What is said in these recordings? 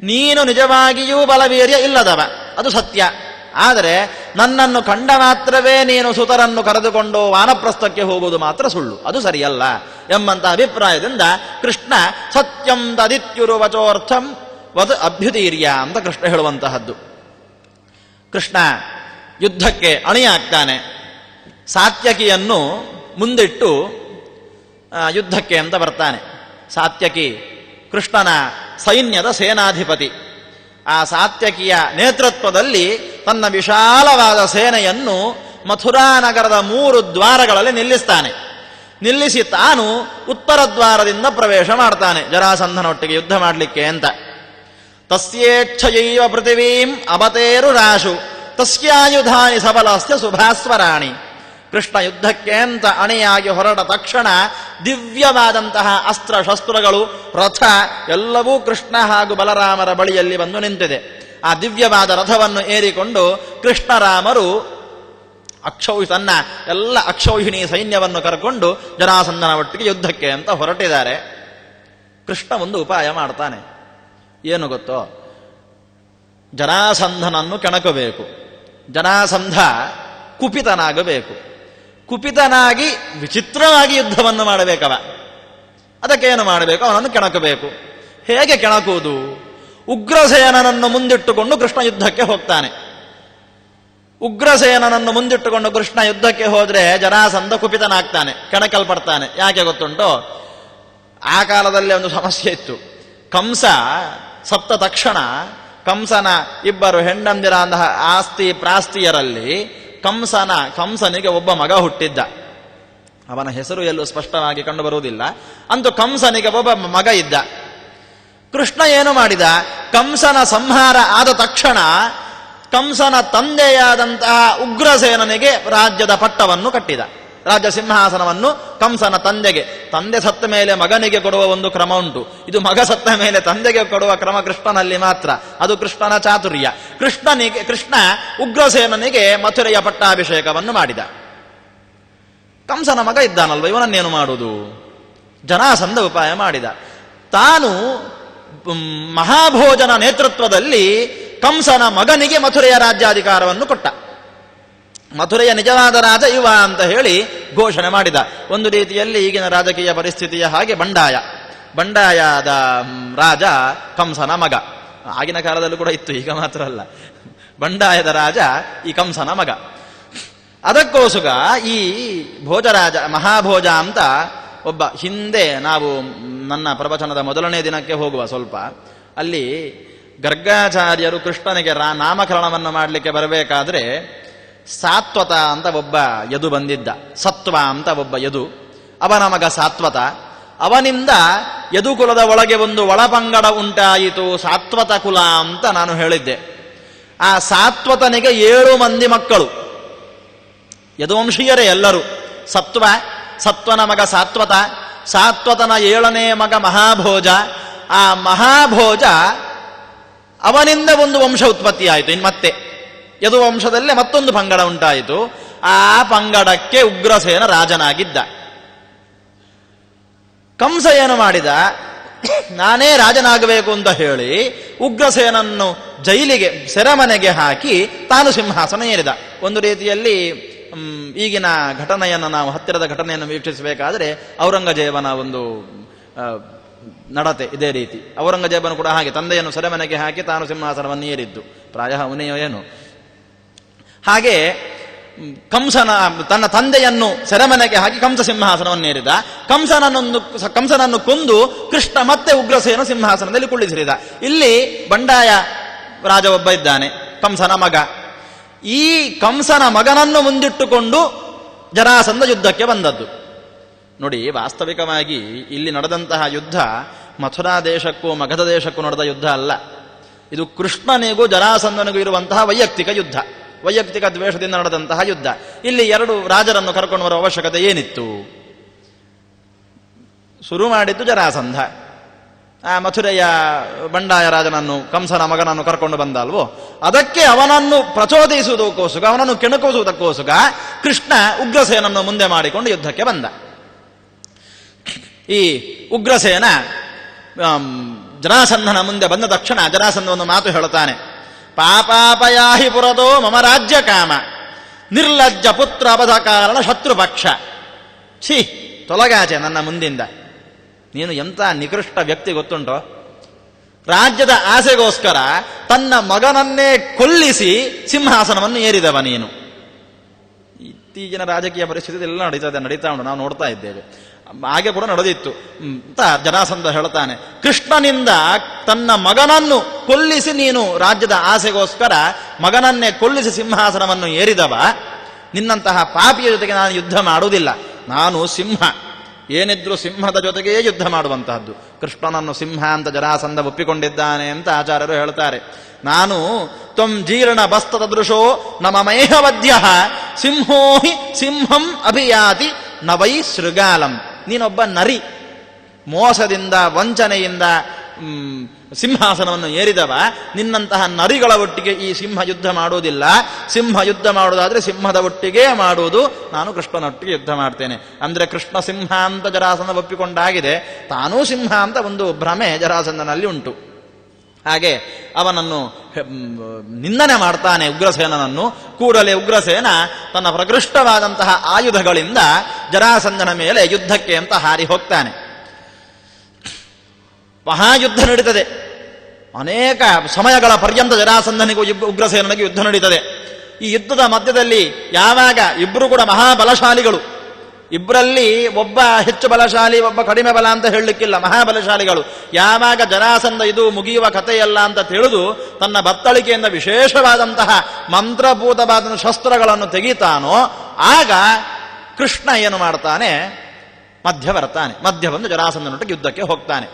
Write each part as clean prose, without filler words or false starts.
ನೀನು ನಿಜವಾಗಿಯೂ ಬಲವೀರ್ಯ ಇಲ್ಲದವ, ಅದು ಸತ್ಯ. ಆದರೆ ನನ್ನನ್ನು ಕಂಡ ಮಾತ್ರವೇ ನೀನು ಸುತರನ್ನು ಕರೆದುಕೊಂಡು ವಾನಪ್ರಸ್ಥಕ್ಕೆ ಹೋಗುವುದು ಮಾತ್ರ ಸುಳ್ಳು, ಅದು ಸರಿಯಲ್ಲ ಎಂಬಂತ ಅಭಿಪ್ರಾಯದಿಂದ ಕೃಷ್ಣ ಸತ್ಯಂ ತದಿತ್ಯುರುವಚೋರ್ಥಂ ವದ್ ಅಭ್ಯುದೀರ್ಯ ಅಂತ ಕೃಷ್ಣ ಹೇಳುವಂತಹದ್ದು. ಕೃಷ್ಣ ಯುದ್ಧಕ್ಕೆ ಅಣಿಯಾಗ್ತಾನೆ. ಸಾತ್ಯಕಿಯನ್ನು ಮುಂದಿಟ್ಟು ಯುದ್ಧಕ್ಕೆ ಅಂತ ಬರ್ತಾನೆ. ಸಾತ್ಯಕಿ ಕೃಷ್ಣನ ಸೈನ್ಯದ ಸೇನಾಧಿಪತಿ. ಆ ಸಾತ್ಯಕಿಯ ನೇತೃತ್ವದಲ್ಲಿ ತನ್ನ ವಿಶಾಲವಾದ ಸೇನೆಯನ್ನು ಮಥುರಾ ನಗರದ 3 ದ್ವಾರಗಳಲ್ಲಿ ನಿಲ್ಲಿಸ್ತಾನೆ. ನಿಲ್ಲಿಸಿ ತಾನು ಉತ್ತರ ದ್ವಾರದಿಂದ ಪ್ರವೇಶ ಮಾಡ್ತಾನೆ ಜರಾಸಂಧನೊಟ್ಟಿಗೆ ಯುದ್ಧ ಮಾಡಲಿಕ್ಕೆ ಅಂತ. ತಸ್ಯೇಚ್ಛಯೈವ ಪೃಥಿವೀಂ ಅಮತೇರು ರಾಶು ತಸ್ಯಾಯುಧಾನಿ ಸಬಲಸ್ಯ ಶುಭಾಸ್ವರಾಣಿ. ಕೃಷ್ಣ ಯುದ್ಧಕ್ಕೆ ಅಂತ ಅಣಿಯಾಗಿ ಹೊರಟ ತಕ್ಷಣ ದಿವ್ಯವಾದಂತಹ ಅಸ್ತ್ರ ಶಸ್ತ್ರಗಳು, ರಥ ಎಲ್ಲವೂ ಕೃಷ್ಣ ಹಾಗೂ ಬಲರಾಮರ ಬಳಿಯಲ್ಲಿ ಬಂದು ನಿಂತಿದೆ. ಆ ದಿವ್ಯವಾದ ರಥವನ್ನು ಏರಿಕೊಂಡು ಕೃಷ್ಣರಾಮರು ತನ್ನ ಎಲ್ಲ ಅಕ್ಷೌಹಿಣಿ ಸೈನ್ಯವನ್ನು ಕರೆಕೊಂಡು ಜರಾಸಂಧನ ಒಟ್ಟಿಗೆ ಯುದ್ಧಕ್ಕೆ ಅಂತ ಹೊರಟಿದ್ದಾರೆ. ಕೃಷ್ಣ ಒಂದು ಉಪಾಯ ಮಾಡ್ತಾನೆ. ಏನು ಗೊತ್ತೋ? ಜರಾಸಂಧನನ್ನು ಕೆಣಕಬೇಕು. ಜರಾಸಂಧ ಕುಪಿತನಾಗಬೇಕು. ಕುಪಿತನಾಗಿ ವಿಚಿತ್ರವಾಗಿ ಯುದ್ಧವನ್ನು ಮಾಡಬೇಕವ. ಅದಕ್ಕೇನು ಮಾಡಬೇಕು? ಅವನನ್ನು ಕೆಣಕಬೇಕು. ಹೇಗೆ ಕೆಣಕುವುದು? ಉಗ್ರಸೇನನನ್ನು ಮುಂದಿಟ್ಟುಕೊಂಡು ಕೃಷ್ಣ ಯುದ್ಧಕ್ಕೆ ಹೋಗ್ತಾನೆ. ಉಗ್ರಸೇನನನ್ನು ಮುಂದಿಟ್ಟುಕೊಂಡು ಕೃಷ್ಣ ಯುದ್ಧಕ್ಕೆ ಹೋದ್ರೆ ಜರಾಸಂಧ ಕುಪಿತನಾಗ್ತಾನೆ, ಕೆಣಕಲ್ಪಡ್ತಾನೆ. ಯಾಕೆ ಗೊತ್ತುಂಟೋ? ಆ ಕಾಲದಲ್ಲಿ ಒಂದು ಸಮಸ್ಯೆ ಇತ್ತು. ಕಂಸ ಸತ್ತ ತಕ್ಷಣ ಕಂಸನ 2 ಹೆಂಡಂದಿರ ಅಂತಹ ಆಸ್ತಿ ಪ್ರಾಸ್ತಿಯರಲ್ಲಿ ಕಂಸನಿಗೆ ಒಬ್ಬ ಮಗ ಹುಟ್ಟಿದ್ದ. ಅವನ ಹೆಸರು ಎಲ್ಲೂ ಸ್ಪಷ್ಟವಾಗಿ ಕಂಡು ಬರುವುದಿಲ್ಲ. ಅಂತೂ ಕಂಸನಿಗೆ ಒಬ್ಬ ಮಗ ಇದ್ದ. ಕೃಷ್ಣ ಏನು ಮಾಡಿದ? ಕಂಸನ ಸಂಹಾರ ಆದ ತಕ್ಷಣ ಕಂಸನ ತಂದೆಯಾದಂತಹ ಉಗ್ರಸೇನನಿಗೆ ರಾಜ್ಯದ ಪಟ್ಟವನ್ನು ಕಟ್ಟಿದ. ರಾಜ್ಯ ಸಿಂಹಾಸನವನ್ನು ಕಂಸನ ತಂದೆ ಸತ್ತ ಮೇಲೆ ಮಗನಿಗೆ ಕೊಡುವ ಒಂದು ಕ್ರಮ ಉಂಟು. ಇದು ಮಗ ಸತ್ತ ಮೇಲೆ ತಂದೆಗೆ ಕೊಡುವ ಕ್ರಮ ಕೃಷ್ಣನಲ್ಲಿ ಮಾತ್ರ. ಅದು ಕೃಷ್ಣನ ಚಾತುರ್ಯ. ಕೃಷ್ಣ ಉಗ್ರಸೇನನಿಗೆ ಮಥುರೆಯ ಪಟ್ಟಾಭಿಷೇಕವನ್ನು ಮಾಡಿದ. ಕಂಸನ ಮಗ ಇದ್ದಾನಲ್ವ, ಇವನನ್ನೇನು ಮಾಡುವುದು? ಜರಾಸಂಧ ಉಪಾಯ ಮಾಡಿದ. ತಾನು ಮಹಾಭೋಜನ ನೇತೃತ್ವದಲ್ಲಿ ಕಂಸನ ಮಗನಿಗೆ ಮಥುರೆಯ ರಾಜ್ಯಾಧಿಕಾರವನ್ನು ಕೊಟ್ಟ. ಮಥುರೆಯ ನಿಜವಾದ ರಾಜ ಇವ ಅಂತ ಹೇಳಿ ಘೋಷಣೆ ಮಾಡಿದ. ಒಂದು ರೀತಿಯಲ್ಲಿ ಈಗಿನ ರಾಜಕೀಯ ಪರಿಸ್ಥಿತಿಯ ಹಾಗೆ ಬಂಡಾಯದ ರಾಜ ಕಂಸನ ಮಗ. ಆಗಿನ ಕಾಲದಲ್ಲೂ ಕೂಡ ಇತ್ತು, ಈಗ ಮಾತ್ರ ಅಲ್ಲ. ಬಂಡಾಯದ ರಾಜ ಈ ಕಂಸನ ಮಗ. ಅದಕ್ಕೋಸ್ಕರ ಈ ಭೋಜರಾಜ ಮಹಾಭೋಜ ಅಂತ ಒಬ್ಬ, ಹಿಂದೆ ನಾವು ನನ್ನ ಪ್ರವಚನದ ಮೊದಲನೇ ದಿನಕ್ಕೆ ಹೋಗುವ ಸ್ವಲ್ಪ, ಅಲ್ಲಿ ಗರ್ಗಾಚಾರ್ಯರು ಕೃಷ್ಣನಿಗೆ ನಾಮಕರಣವನ್ನು ಮಾಡಲಿಕ್ಕೆ ಬರಬೇಕಾದ್ರೆ ಸಾತ್ವತ ಅಂತ ಒಬ್ಬ ಯದು ಬಂದಿದ್ದ. ಸತ್ವ ಅಂತ ಒಬ್ಬ ಯದು, ಅವನ ಮಗ ಸಾತ್ವತ. ಅವನಿಂದ ಯದುಕುಲದ ಒಳಗೆ ಒಂದು ಒಳಪಂಗಡ ಉಂಟಾಯಿತು, ಸಾತ್ವತ ಕುಲ ಅಂತ ನಾನು ಹೇಳಿದ್ದೆ. ಆ ಸಾತ್ವತನಿಗೆ 7 ಮಂದಿ ಮಕ್ಕಳು, ಯದುವಂಶೀಯರೇ ಎಲ್ಲರೂ. ಸತ್ವನ ಮಗ ಸಾತ್ವತನ 7ನೇ ಮಗ ಮಹಾಭೋಜ. ಆ ಮಹಾಭೋಜ ಅವನಿಂದ ಒಂದು ವಂಶ ಉತ್ಪತ್ತಿ ಆಯಿತು. ಇನ್ನು ಮತ್ತೆ ಯದುವಂಶದಲ್ಲೇ ಮತ್ತೊಂದು ಪಂಗಡ ಉಂಟಾಯಿತು. ಆ ಪಂಗಡಕ್ಕೆ ಉಗ್ರಸೇನ ರಾಜನಾಗಿದ್ದ. ಕಂಸ ಏನು ಮಾಡಿದ? ನಾನೇ ರಾಜನಾಗಬೇಕು ಅಂತ ಹೇಳಿ ಉಗ್ರಸೇನನ್ನು ಜೈಲಿಗೆ, ಸೆರೆಮನೆಗೆ ಹಾಕಿ ತಾನು ಸಿಂಹಾಸನ ಏರಿದ. ಒಂದು ರೀತಿಯಲ್ಲಿ ಈಗಿನ ಘಟನೆಯನ್ನು, ನಾವು ಹತ್ತಿರದ ಘಟನೆಯನ್ನು ವೀಕ್ಷಿಸಬೇಕಾದರೆ ಔರಂಗಜೇಬನ ಒಂದು ನಡತೆ ಇದೇ ರೀತಿ. ಔರಂಗಜೇಬನು ಕೂಡ ಹಾಗೆ ತಂದೆಯನ್ನು ಸೆರೆಮನೆಗೆ ಹಾಕಿ ತಾನು ಸಿಂಹಾಸನವನ್ನು ಏರಿದ್ದು. ಪ್ರಾಯಃ ಅವನೆಯೋ ಏನು. ಹಾಗೆ ತನ್ನ ತಂದೆಯನ್ನು ಸೆರೆಮನೆಗೆ ಹಾಕಿ ಕಂಸ ಸಿಂಹಾಸನವನ್ನೇರಿದ. ಕಂಸನನ್ನು ಕೊಂದು ಕೃಷ್ಣ ಮತ್ತೆ ಉಗ್ರಸೇನ ಸಿಂಹಾಸನದಲ್ಲಿ ಕುಳ್ಳಿಸಿರಿದ. ಇಲ್ಲಿ ಬಂಡಾಯ ರಾಜ ಒಬ್ಬ ಇದ್ದಾನೆ, ಕಂಸನ ಮಗ. ಈ ಕಂಸನ ಮಗನನ್ನು ಮುಂದಿಟ್ಟುಕೊಂಡು ಜರಾಸಂಧ ಯುದ್ಧಕ್ಕೆ ಬಂದದ್ದು. ನೋಡಿ, ವಾಸ್ತವಿಕವಾಗಿ ಇಲ್ಲಿ ನಡೆದಂತಹ ಯುದ್ಧ ಮಥುರಾ ದೇಶಕ್ಕೂ ಮಗಧ ದೇಶಕ್ಕೂ ನಡೆದ ಯುದ್ಧ ಅಲ್ಲ. ಇದು ಕೃಷ್ಣನಿಗೂ ಜರಾಸಂಧನಿಗೂ ಇರುವಂತಹ ವೈಯಕ್ತಿಕ ಯುದ್ಧ, ವೈಯಕ್ತಿಕ ದ್ವೇಷದಿಂದ ನಡೆದಂತಹ ಯುದ್ಧ. ಇಲ್ಲಿ 2 ರಾಜರನ್ನು ಕರ್ಕೊಂಡು ಬರುವ ಅವಶ್ಯಕತೆ ಏನಿತ್ತು? ಶುರು ಮಾಡಿದ್ದು ಜರಾಸಂಧ. ಆ ಮಥುರೆಯ ಬಂಡಾಯ ರಾಜನನ್ನು, ಕಂಸನ ಮಗನನ್ನು ಕರ್ಕೊಂಡು ಬಂದಲ್ವೋ, ಅದಕ್ಕೆ ಅವನನ್ನು ಪ್ರಚೋದಿಸುವುದಕ್ಕೋಸ್ಕರ, ಅವನನ್ನು ಕೆಣಕಿಸುವುದಕ್ಕೋಸ್ಕರ ಕೃಷ್ಣ ಉಗ್ರಸೇನನ್ನು ಮುಂದೆ ಮಾಡಿಕೊಂಡು ಯುದ್ಧಕ್ಕೆ ಬಂದ. ಈ ಉಗ್ರಸೇನ ಜರಾಸಂಧನ ಮುಂದೆ ಬಂದ ತಕ್ಷಣ ಜರಾಸಂಧ ಒಂದು ಮಾತು ಹೇಳುತ್ತಾನೆ. ಪಾಪಾಪಯಾಹಿ ಪುರದೋ ಮಮ ರಾಜ್ಯ ಕಾಮ ನಿರ್ಲಜ್ಜ ಪುತ್ರ ಅಬಧ ಕಾರಣ ಶತ್ರುಪಕ್ಷ. ಛೀ, ತೊಲಗಾಚೆ ನನ್ನ ಮುಂದಿಂದ. ನೀನು ಎಂಥ ನಿಕೃಷ್ಟ ವ್ಯಕ್ತಿ ಗೊತ್ತುಂಟೋ. ರಾಜ್ಯದ ಆಸೆಗೋಸ್ಕರ ತನ್ನ ಮಗನನ್ನೇ ಕೊಲ್ಲಿಸಿ ಸಿಂಹಾಸನವನ್ನು ಏರಿದವ ನೀನು. ಇತ್ತೀಚಿನ ರಾಜಕೀಯ ಪರಿಸ್ಥಿತಿ ಎಲ್ಲ ನಡೀತಾ ಉಂಟು, ನಾವು ನೋಡ್ತಾ ಇದ್ದೇವೆ. ಹಾಗೆ ಕೂಡ ನಡೆದಿತ್ತು ಅಂತ ಜರಾಸಂಧ ಹೇಳ್ತಾನೆ. ಕೃಷ್ಣನಿಂದ ತನ್ನ ಮಗನನ್ನು ಕೊಲ್ಲಿಸಿ ನೀನು ರಾಜ್ಯದ ಆಸೆಗೋಸ್ಕರ ಮಗನನ್ನೇ ಕೊಲ್ಲಿಸಿ ಸಿಂಹಾಸನವನ್ನು ಏರಿದವ. ನಿನ್ನಂತಹ ಪಾಪಿಯ ಜೊತೆಗೆ ನಾನು ಯುದ್ಧ ಮಾಡುವುದಿಲ್ಲ. ನಾನು ಸಿಂಹ, ಏನಿದ್ರು ಸಿಂಹದ ಜೊತೆಗೇ ಯುದ್ಧ ಮಾಡುವಂತಹದ್ದು. ಕೃಷ್ಣನನ್ನು ಸಿಂಹ ಅಂತ ಜರಾಸಂಧ ಒಪ್ಪಿಕೊಂಡಿದ್ದಾನೆ ಅಂತ ಆಚಾರ್ಯರು ಹೇಳ್ತಾರೆ. ನಾನು ತ್ವಂ ಜೀರ್ಣ ಬಸ್ತದ ದೃಶೋ ನಮಮೇಹವದ್ಯ ಸಿಂಹೋ ಹಿ ಸಿಂಹಂ ಅಭಿಯಾತಿ ನವೈ ಶೃಗಾಲಂ. ನೀನೊಬ್ಬ ನರಿ, ಮೋಸದಿಂದ ವಂಚನೆಯಿಂದ ಸಿಂಹಾಸನವನ್ನು ಏರಿದವ. ನಿನ್ನಂತಹ ನರಿಗಳ ಒಟ್ಟಿಗೆ ಈ ಸಿಂಹ ಯುದ್ಧ ಮಾಡುವುದಿಲ್ಲ. ಸಿಂಹ ಯುದ್ಧ ಮಾಡುವುದಾದ್ರೆ ಸಿಂಹದ ಒಟ್ಟಿಗೆ ಮಾಡುವುದು. ನಾನು ಕೃಷ್ಣನೊಟ್ಟಿಗೆ ಯುದ್ಧ ಮಾಡ್ತೇನೆ. ಅಂದ್ರೆ ಕೃಷ್ಣ ಸಿಂಹ ಅಂತ ಜರಾಸಂಧ ಒಪ್ಪಿಕೊಂಡಾಗಿದೆ. ತಾನೂ ಸಿಂಹ ಅಂತ ಒಂದು ಭ್ರಮೆ ಜರಾಸಂಧನಲ್ಲಿ ಉಂಟು. ಹಾಗೆ ಅವನನ್ನು ನಿಂದನೆ ಮಾಡ್ತಾನೆ ಉಗ್ರಸೇನನನ್ನು. ಕೂಡಲೇ ಉಗ್ರಸೇನ ತನ್ನ ಪ್ರಕೃಷ್ಟವಾದಂತಹ ಆಯುಧಗಳಿಂದ ಜರಾಸಂಧನ ಮೇಲೆ ಯುದ್ಧಕ್ಕೆ ಅಂತ ಹಾರಿ ಹೋಗ್ತಾನೆ. ಮಹಾಯುದ್ಧ ನಡೀತದೆ. ಅನೇಕ ಸಮಯಗಳ ಪರ್ಯಂತ ಜರಾಸಂಧನಿಗೂ ಉಗ್ರಸೇನನಿಗೆ ಯುದ್ಧ ನಡೀತದೆ. ಈ ಯುದ್ಧದ ಮಧ್ಯದಲ್ಲಿ ಯಾವಾಗ ಇಬ್ಬರು ಕೂಡ ಮಹಾಬಲಶಾಲಿಗಳು, ಇಬ್ಬರಲ್ಲಿ ಒಬ್ಬ ಹೆಚ್ಚು ಬಲಶಾಲಿ ಒಬ್ಬ ಕಡಿಮೆ ಬಲ ಅಂತ ಹೇಳಲಿಕ್ಕಿಲ್ಲ, ಮಹಾಬಲಶಾಲಿಗಳು. ಯಾವಾಗ ಜರಾಸಂಧ ಇದು ಮುಗಿಯುವ ಕಥೆಯಲ್ಲ ಅಂತ ತಿಳಿದು ತನ್ನ ಬತ್ತಳಿಕೆಯಿಂದ ವಿಶೇಷವಾದಂತಹ ಮಂತ್ರಭೂತವಾದ ಶಸ್ತ್ರಗಳನ್ನು ತೆಗಿತಾನೋ ಆಗ ಕೃಷ್ಣ ಏನು ಮಾಡ್ತಾನೆ, ಮಧ್ಯ ಬರ್ತಾನೆ. ಮಧ್ಯ ಬಂದು ಜರಾಸಂಧನೊಟ್ಟಿಗೆ ಯುದ್ಧಕ್ಕೆ ಹೋಗ್ತಾನೆ.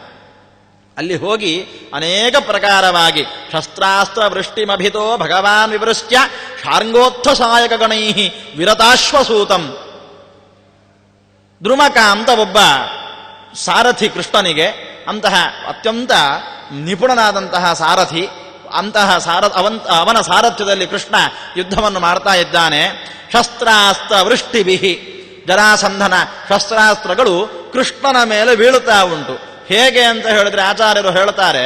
ಅಲ್ಲಿ ಹೋಗಿ ಅನೇಕ ಪ್ರಕಾರವಾಗಿ ಶಸ್ತ್ರಾಸ್ತ್ರ ವೃಷ್ಟಿಮಭಿತೋ ಭಗವಾನ್ ವಿವೃಶ್ಯ ಶಾರ್ಂಗೋತ್ಥ ಸಹಾಯಕ ಗಣೈ ವಿರತಾಶ್ವಸೂತಂ. ದ್ರುಮಕ ಅಂತ ಒಬ್ಬ ಸಾರಥಿ ಕೃಷ್ಣನಿಗೆ, ಅಂತಹ ಅತ್ಯಂತ ನಿಪುಣನಾದಂತಹ ಸಾರಥಿ. ಅಂತಹ ಅವನ ಸಾರಥ್ಯದಲ್ಲಿ ಕೃಷ್ಣ ಯುದ್ಧವನ್ನು ಮಾಡ್ತಾ ಇದ್ದಾನೆ. ಶಸ್ತ್ರಾಸ್ತ್ರ ವೃಷ್ಟಿಬಿಹಿ, ಜರಾಸಂಧನ ಶಸ್ತ್ರಾಸ್ತ್ರಗಳು ಕೃಷ್ಣನ ಮೇಲೆ ಬೀಳುತ್ತಾ ಉಂಟು. ಹೇಗೆ ಅಂತ ಹೇಳಿದ್ರೆ ಆಚಾರ್ಯರು ಹೇಳ್ತಾರೆ,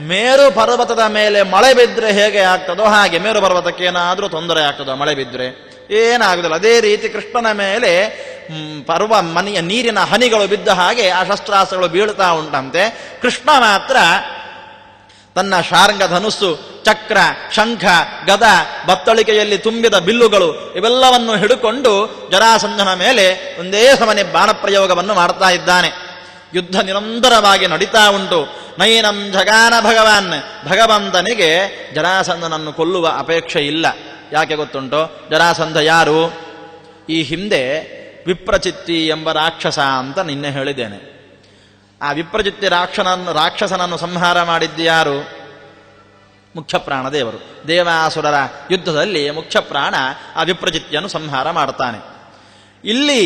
ಮೇರು ಪರ್ವತದ ಮೇಲೆ ಮಳೆ ಬಿದ್ದರೆ ಹೇಗೆ ಆಗ್ತದೋ ಹಾಗೆ ಮೇರು ಪರ್ವತಕ್ಕೆ ಏನಾದರೂ ತೊಂದರೆ ಆಗ್ತದೋ ಮಳೆ ಬಿದ್ದರೆ? ಏನಾಗುದಿಲ್ಲ. ಅದೇ ರೀತಿ ಕೃಷ್ಣನ ಮೇಲೆ ಮನೆಯ ನೀರಿನ ಹನಿಗಳು ಬಿದ್ದ ಹಾಗೆ ಆ ಶಸ್ತ್ರಾಸ್ತ್ರಗಳು ಬೀಳ್ತಾ ಉಂಟಂತೆ. ಕೃಷ್ಣ ಮಾತ್ರ ತನ್ನ ಶಾರ್ಂಗ ಧನುಸ್ಸು, ಚಕ್ರ, ಶಂಖ, ಗದ, ಬತ್ತಳಿಕೆಯಲ್ಲಿ ತುಂಬಿದ ಬಿಲ್ಲುಗಳು ಇವೆಲ್ಲವನ್ನು ಹಿಡುಕೊಂಡು ಜರಾಸಂಧನ ಮೇಲೆ ಒಂದೇ ಸಮನೆ ಬಾಣಪ್ರಯೋಗವನ್ನು ಮಾಡ್ತಾ ಇದ್ದಾನೆ. ಯುದ್ಧ ನಿರಂತರವಾಗಿ ನಡೀತಾ ಉಂಟು. ನೈನಂ ಜಗಾನ ಭಗವಾನ್, ಭಗವಂತನಿಗೆ ಜರಾಸಂಧನನ್ನು ಕೊಲ್ಲುವ ಅಪೇಕ್ಷೆ ಇಲ್ಲ. ಯಾಕೆ ಗೊತ್ತುಂಟೋ? ಜರಾಸಂಧ ಯಾರು? ಈ ಹಿಂದೆ ವಿಪ್ರಚಿತ್ತಿ ಎಂಬ ರಾಕ್ಷಸ ಅಂತ ನಿನ್ನೆ ಹೇಳಿದ್ದೇನೆ. ಆ ವಿಪ್ರಚಿತ್ತಿ ರಾಕ್ಷಸನನ್ನು ಸಂಹಾರ ಮಾಡಿದ್ದು ಯಾರು? ಮುಖ್ಯ ಪ್ರಾಣದೇವರು. ದೇವಾಸುರರ ಯುದ್ಧದಲ್ಲಿ ಮುಖ್ಯ ಪ್ರಾಣ ಆ ವಿಪ್ರಚಿತ್ತಿಯನ್ನು ಸಂಹಾರ ಮಾಡ್ತಾನೆ. ಇಲ್ಲಿ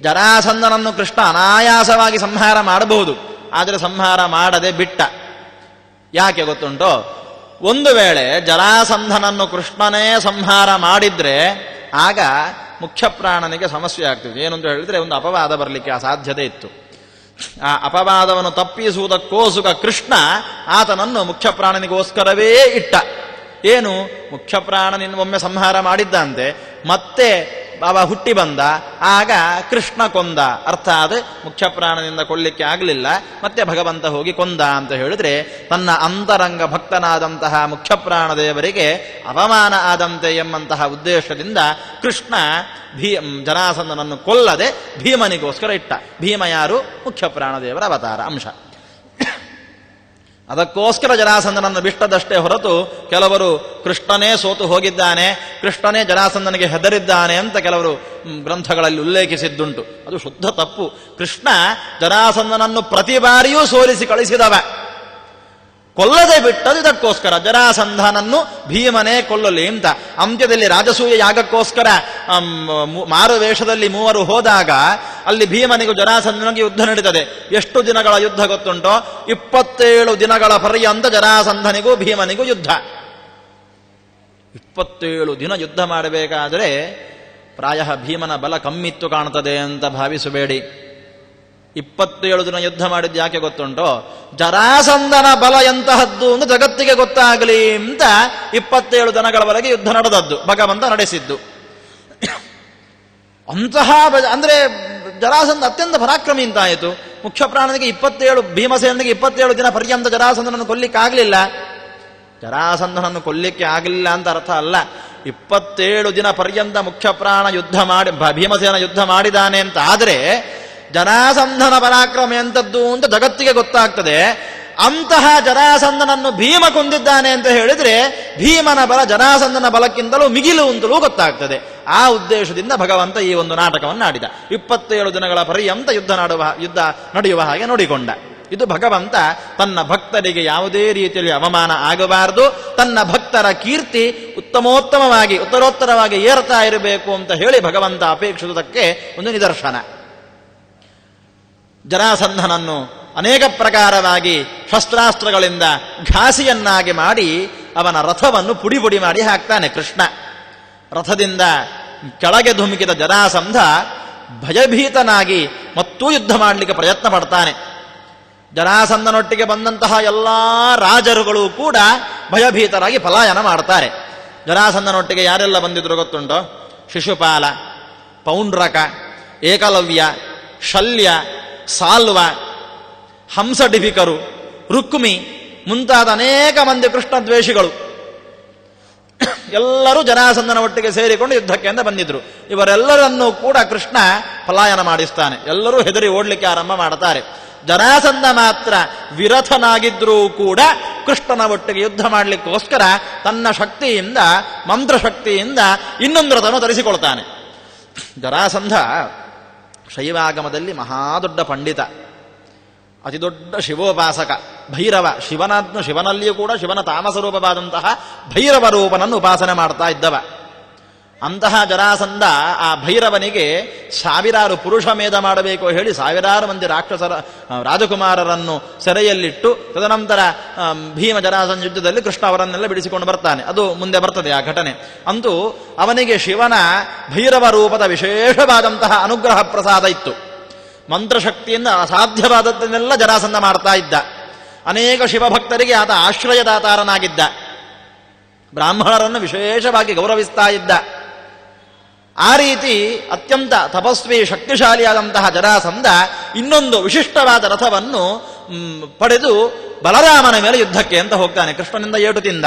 ಜರಾಸಂಧನನ್ನು ಕೃಷ್ಣ ಅನಾಯಾಸವಾಗಿ ಸಂಹಾರ ಮಾಡಬಹುದು, ಆದರೆ ಸಂಹಾರ ಮಾಡದೆ ಬಿಟ್ಟ. ಯಾಕೆ ಗೊತ್ತುಂಟೋ? ಒಂದು ವೇಳೆ ಜರಾಸಂಧನನ್ನು ಕೃಷ್ಣನೇ ಸಂಹಾರ ಮಾಡಿದ್ರೆ ಆಗ ಮುಖ್ಯ ಪ್ರಾಣನಿಗೆ ಸಮಸ್ಯೆ ಆಗ್ತಿದೆ. ಏನು ಅಂತ ಹೇಳಿದ್ರೆ ಒಂದು ಅಪವಾದ ಬರಲಿಕ್ಕೆ ಆ ಸಾಧ್ಯತೆ ಇತ್ತು. ಆ ಅಪವಾದವನ್ನು ತಪ್ಪಿಸುವುದಕ್ಕೋಸ್ಕರ ಕೃಷ್ಣ ಆತನನ್ನು ಮುಖ್ಯ ಪ್ರಾಣನಿಗೋಸ್ಕರವೇ ಇಟ್ಟ. ಏನು? ಮುಖ್ಯ ಪ್ರಾಣನಿಂದ ಒಮ್ಮೆ ಸಂಹಾರ ಮಾಡಿದ್ದಂತೆ, ಮತ್ತೆ ಅವ ಹುಟ್ಟಿ ಬಂದ, ಆಗ ಕೃಷ್ಣ ಕೊಂದ. ಅರ್ಥಾತ್ ಮುಖ್ಯ ಪ್ರಾಣನಿಂದ ಕೊಲ್ಲಿಕ್ಕೆ ಆಗಲಿಲ್ಲ, ಮತ್ತೆ ಭಗವಂತ ಹೋಗಿ ಕೊಂದ ಅಂತ ಹೇಳಿದ್ರೆ ತನ್ನ ಅಂತರಂಗ ಭಕ್ತನಾದಂತಹ ಮುಖ್ಯ ಪ್ರಾಣದೇವರಿಗೆ ಅಪಮಾನ ಆದಂತೆ ಎಂಬಂತಹ ಉದ್ದೇಶದಿಂದ ಕೃಷ್ಣ ಜರಾಸಂಧನನ್ನು ಕೊಲ್ಲದೆ ಭೀಮನಿಗೋಸ್ಕರ ಇಟ್ಟ. ಭೀಮ ಯಾರು? ಮುಖ್ಯ ಪ್ರಾಣದೇವರ ಅವತಾರ ಅಂಶ. ಅದಕ್ಕೋಸ್ಕರ ಜರಾಸಂಧನನ್ನು ಬಿಟ್ಟದಷ್ಟೇ ಹೊರತು ಕೆಲವರು ಕೃಷ್ಣನೇ ಸೋತು ಹೋಗಿದ್ದಾನೆ, ಕೃಷ್ಣನೇ ಜರಾಸಂಧನಿಗೆ ಹೆದರಿದ್ದಾನೆ ಅಂತ ಕೆಲವರು ಗ್ರಂಥಗಳಲ್ಲಿ ಉಲ್ಲೇಖಿಸಿದ್ದುಂಟು. ಅದು ಶುದ್ಧ ತಪ್ಪು. ಕೃಷ್ಣ ಜರಾಸಂಧನನ್ನು ಪ್ರತಿ ಬಾರಿಯೂ ಸೋಲಿಸಿ ಕಳಿಸಿದವ, ಕೊಲ್ಲದೆ ಬಿಟ್ಟದು ಇದಕ್ಕೋಸ್ಕರ. ಜರಾಸಂಧನನ್ನು ಭೀಮನೇ ಕೊಲ್ಲಲಿ ಅಂತ. ಅಂತ್ಯದಲ್ಲಿ ರಾಜಸೂಯ ಯಾಗಕ್ಕೋಸ್ಕರ ಮಾರುವೇಷದಲ್ಲಿ ಮೂವರು ಹೋದಾಗ ಅಲ್ಲಿ ಭೀಮನಿಗೂ ಜರಾಸಂಧನಿಗೆ ಯುದ್ಧ ನಡೀತದೆ. ಎಷ್ಟು ದಿನಗಳ ಯುದ್ಧ ಗೊತ್ತುಂಟೋ? 27 ದಿನಗಳ ಪರ್ಯಂತ ಜರಾಸಂಧನಿಗೂ ಭೀಮನಿಗೂ ಯುದ್ಧ. 27 ದಿನ ಯುದ್ಧ ಮಾಡಬೇಕಾದರೆ ಪ್ರಾಯ ಭೀಮನ ಬಲ ಕಮ್ಮಿತ್ತು ಕಾಣುತ್ತದೆ ಅಂತ ಭಾವಿಸಬೇಡಿ. 27 ದಿನ ಯುದ್ಧ ಮಾಡಿದ್ದು ಯಾಕೆ ಗೊತ್ತುಂಟೋ? ಜರಾಸಂಧನ ಬಲ ಎಂತಹದ್ದು ಅಂತ ಜಗತ್ತಿಗೆ ಗೊತ್ತಾಗಲಿ ಅಂತ 27 ದಿನಗಳವರೆಗೆ ಯುದ್ಧ ನಡೆದದ್ದು, ಭಗವಂತ ನಡೆಸಿದ್ದು. ಅಂತಹ ಅಂದ್ರೆ ಜರಾಸಂಧ ಅತ್ಯಂತ ಪರಾಕ್ರಮಿ ಅಂತಾಯಿತು. ಮುಖ್ಯ ಪ್ರಾಣನಿಗೆ 27, ಭೀಮಸೇನಿಗೆ 27 ದಿನ ಪರ್ಯಂತ ಜರಾಸಂಧನನ್ನು ಕೊಲ್ಲಿಕ್ಕೆ ಆಗಲಿಲ್ಲ. ಜರಾಸಂಧನನ್ನು ಕೊಲ್ಲಿಕ್ಕೆ ಆಗಲಿಲ್ಲ ಅಂತ ಅರ್ಥ ಅಲ್ಲ. 27 ದಿನ ಪರ್ಯಂತ ಮುಖ್ಯ ಪ್ರಾಣ ಯುದ್ಧ ಮಾಡಿ ಭೀಮಸೇನ ಯುದ್ಧ ಮಾಡಿದಾನೆ ಅಂತ ಆದರೆ ಜರಾಸಂಧನ ಪರಾಕ್ರಮ ಎಂಥದ್ದು ಅಂತ ಜಗತ್ತಿಗೆ ಗೊತ್ತಾಗ್ತದೆ. ಅಂತಹ ಜರಾಸಂಧನನ್ನು ಭೀಮ ಕೊಂದಿದ್ದಾನೆ ಅಂತ ಹೇಳಿದ್ರೆ ಭೀಮನ ಬಲ ಜರಾಸಂಧನ ಬಲಕ್ಕಿಂತಲೂ ಮಿಗಿಲು ಅಂತಲೂ ಗೊತ್ತಾಗ್ತದೆ. ಆ ಉದ್ದೇಶದಿಂದ ಭಗವಂತ ಈ ಒಂದು ನಾಟಕವನ್ನು ಆಡಿದ. 27 ದಿನಗಳ ಪರ್ಯಂತ ಯುದ್ಧ ನಡೆಯುವ ಹಾಗೆ ನೋಡಿಕೊಂಡ. ಇದು ಭಗವಂತ ತನ್ನ ಭಕ್ತರಿಗೆ ಯಾವುದೇ ರೀತಿಯಲ್ಲಿ ಅವಮಾನ ಆಗಬಾರದು, ತನ್ನ ಭಕ್ತರ ಕೀರ್ತಿ ಉತ್ತಮೋತ್ತಮವಾಗಿ ಉತ್ತರೋತ್ತರವಾಗಿ ಏರ್ತಾ ಇರಬೇಕು ಅಂತ ಹೇಳಿ ಭಗವಂತ ಅಪೇಕ್ಷಿಸುವುದಕ್ಕೆ ಒಂದು ನಿದರ್ಶನ. ಜರಾಸಂಧನನ್ನು ಅನೇಕ ಪ್ರಕಾರವಾಗಿ ಶಸ್ತ್ರಾಸ್ತ್ರಗಳಿಂದ ಘಾಸಿಯನ್ನಾಗಿ ಮಾಡಿ ಅವನ ರಥವನ್ನು ಪುಡಿ ಪುಡಿ ಮಾಡಿ ಹಾಕ್ತಾನೆ ಕೃಷ್ಣ. ರಥದಿಂದ ಕೆಳಗೆ ಧುಮುಕಿದ ಜರಾಸಂಧ ಭಯಭೀತನಾಗಿ ಮತ್ತೂ ಯುದ್ಧ ಮಾಡಲಿಕ್ಕೆ ಪ್ರಯತ್ನ ಪಡ್ತಾನೆ. ಜರಾಸಂಧನೊಟ್ಟಿಗೆ ಬಂದಂತಹ ಎಲ್ಲಾ ರಾಜರುಗಳು ಕೂಡ ಭಯಭೀತರಾಗಿ ಪಲಾಯನ ಮಾಡ್ತಾರೆ. ಜರಾಸಂಧನೊಟ್ಟಿಗೆ ಯಾರೆಲ್ಲ ಬಂದಿದ್ರು ಗೊತ್ತುಂಟೋ? ಶಿಶುಪಾಲ, ಪೌಂಡ್ರಕ, ಏಕಲವ್ಯ, ಶಲ್ಯ, ಸಾಲ್ವ, ಹಂಸಡಿಭಿಕರು, ರುಕ್ಮಿ ಮುಂತಾದ ಅನೇಕ ಮಂದಿ ಕೃಷ್ಣ ದ್ವೇಷಿಗಳು ಎಲ್ಲರೂ ಜರಾಸಂಧನ ಒಟ್ಟಿಗೆ ಸೇರಿಕೊಂಡು ಯುದ್ಧಕ್ಕೆ ಅಂತ ಬಂದಿದ್ರು. ಇವರೆಲ್ಲರನ್ನೂ ಕೂಡ ಕೃಷ್ಣ ಪಲಾಯನ ಮಾಡಿಸ್ತಾನೆ. ಎಲ್ಲರೂ ಹೆದರಿ ಓಡ್ಲಿಕ್ಕೆ ಆರಂಭ ಮಾಡ್ತಾರೆ. ಜರಾಸಂಧ ಮಾತ್ರ ವಿರಥನಾಗಿದ್ರೂ ಕೂಡ ಕೃಷ್ಣನ ಒಟ್ಟಿಗೆ ಯುದ್ಧ ಮಾಡಲಿಕ್ಕೋಸ್ಕರ ತನ್ನ ಶಕ್ತಿಯಿಂದ, ಮಂತ್ರಶಕ್ತಿಯಿಂದ ಇನ್ನೊಂದು ರಥವನ್ನು ತರಿಸಿಕೊಳ್ತಾನೆ. ಜರಾಸಂಧ ಶೈವಾಗಮದಲ್ಲಿ ಮಹಾದೊಡ್ಡ ಪಂಡಿತ, ಅತಿ ದೊಡ್ಡ ಶಿವೋಪಾಸಕ, ಭೈರವ, ಶಿವನಲ್ಲಿಯೂ ಕೂಡ ಶಿವನ ತಾಮಸ ರೂಪವಾದಂತಹ ಭೈರವ ರೂಪನನ್ನು ಉಪಾಸನೆ ಮಾಡ್ತಾ ಇದ್ದವ. ಅಂತಹ ಜರಾಸಂಧ ಆ ಭೈರವನಿಗೆ ಸಾವಿರಾರು ಪುರುಷ ಮೇಧ ಮಾಡಬೇಕು ಹೇಳಿ ಸಾವಿರಾರು ಮಂದಿ ರಾಜಕುಮಾರರನ್ನು ಸೆರೆಯಲ್ಲಿಟ್ಟು ತದನಂತರ ಭೀಮ ಜರಾಸಂಧ ಯುದ್ಧದಲ್ಲಿ ಕೃಷ್ಣ ಅವರನ್ನೆಲ್ಲ ಬಿಡಿಸಿಕೊಂಡು ಬರ್ತಾನೆ. ಅದು ಮುಂದೆ ಬರ್ತದೆ ಆ ಘಟನೆ. ಅಂತೂ ಅವನಿಗೆ ಶಿವನ ಭೈರವ ರೂಪದ ವಿಶೇಷವಾದಂತಹ ಅನುಗ್ರಹ ಪ್ರಸಾದ ಇತ್ತು. ಮಂತ್ರಶಕ್ತಿಯಿಂದ ಅಸಾಧ್ಯವಾದದ್ದನ್ನೆಲ್ಲ ಜರಾಸಂಧ ಮಾಡ್ತಾ ಇದ್ದ. ಅನೇಕ ಶಿವಭಕ್ತರಿಗೆ ಆತ ಆಶ್ರಯದಾತಾರನಾಗಿದ್ದ. ಬ್ರಾಹ್ಮಣರನ್ನು ವಿಶೇಷವಾಗಿ ಗೌರವಿಸ್ತಾ ಇದ್ದ. ಆ ರೀತಿ ಅತ್ಯಂತ ತಪಸ್ವಿ ಶಕ್ತಿಶಾಲಿಯಾದಂತಹ ಜರಾಸಂಧ ಇನ್ನೊಂದು ವಿಶಿಷ್ಟವಾದ ರಥವನ್ನು ಪಡೆದು ಬಲರಾಮನ ಮೇಲೆ ಯುದ್ಧಕ್ಕೆ ಅಂತ ಹೋಗ್ತಾನೆ. ಕೃಷ್ಣನಿಂದ ಏಟು ತಿಂದ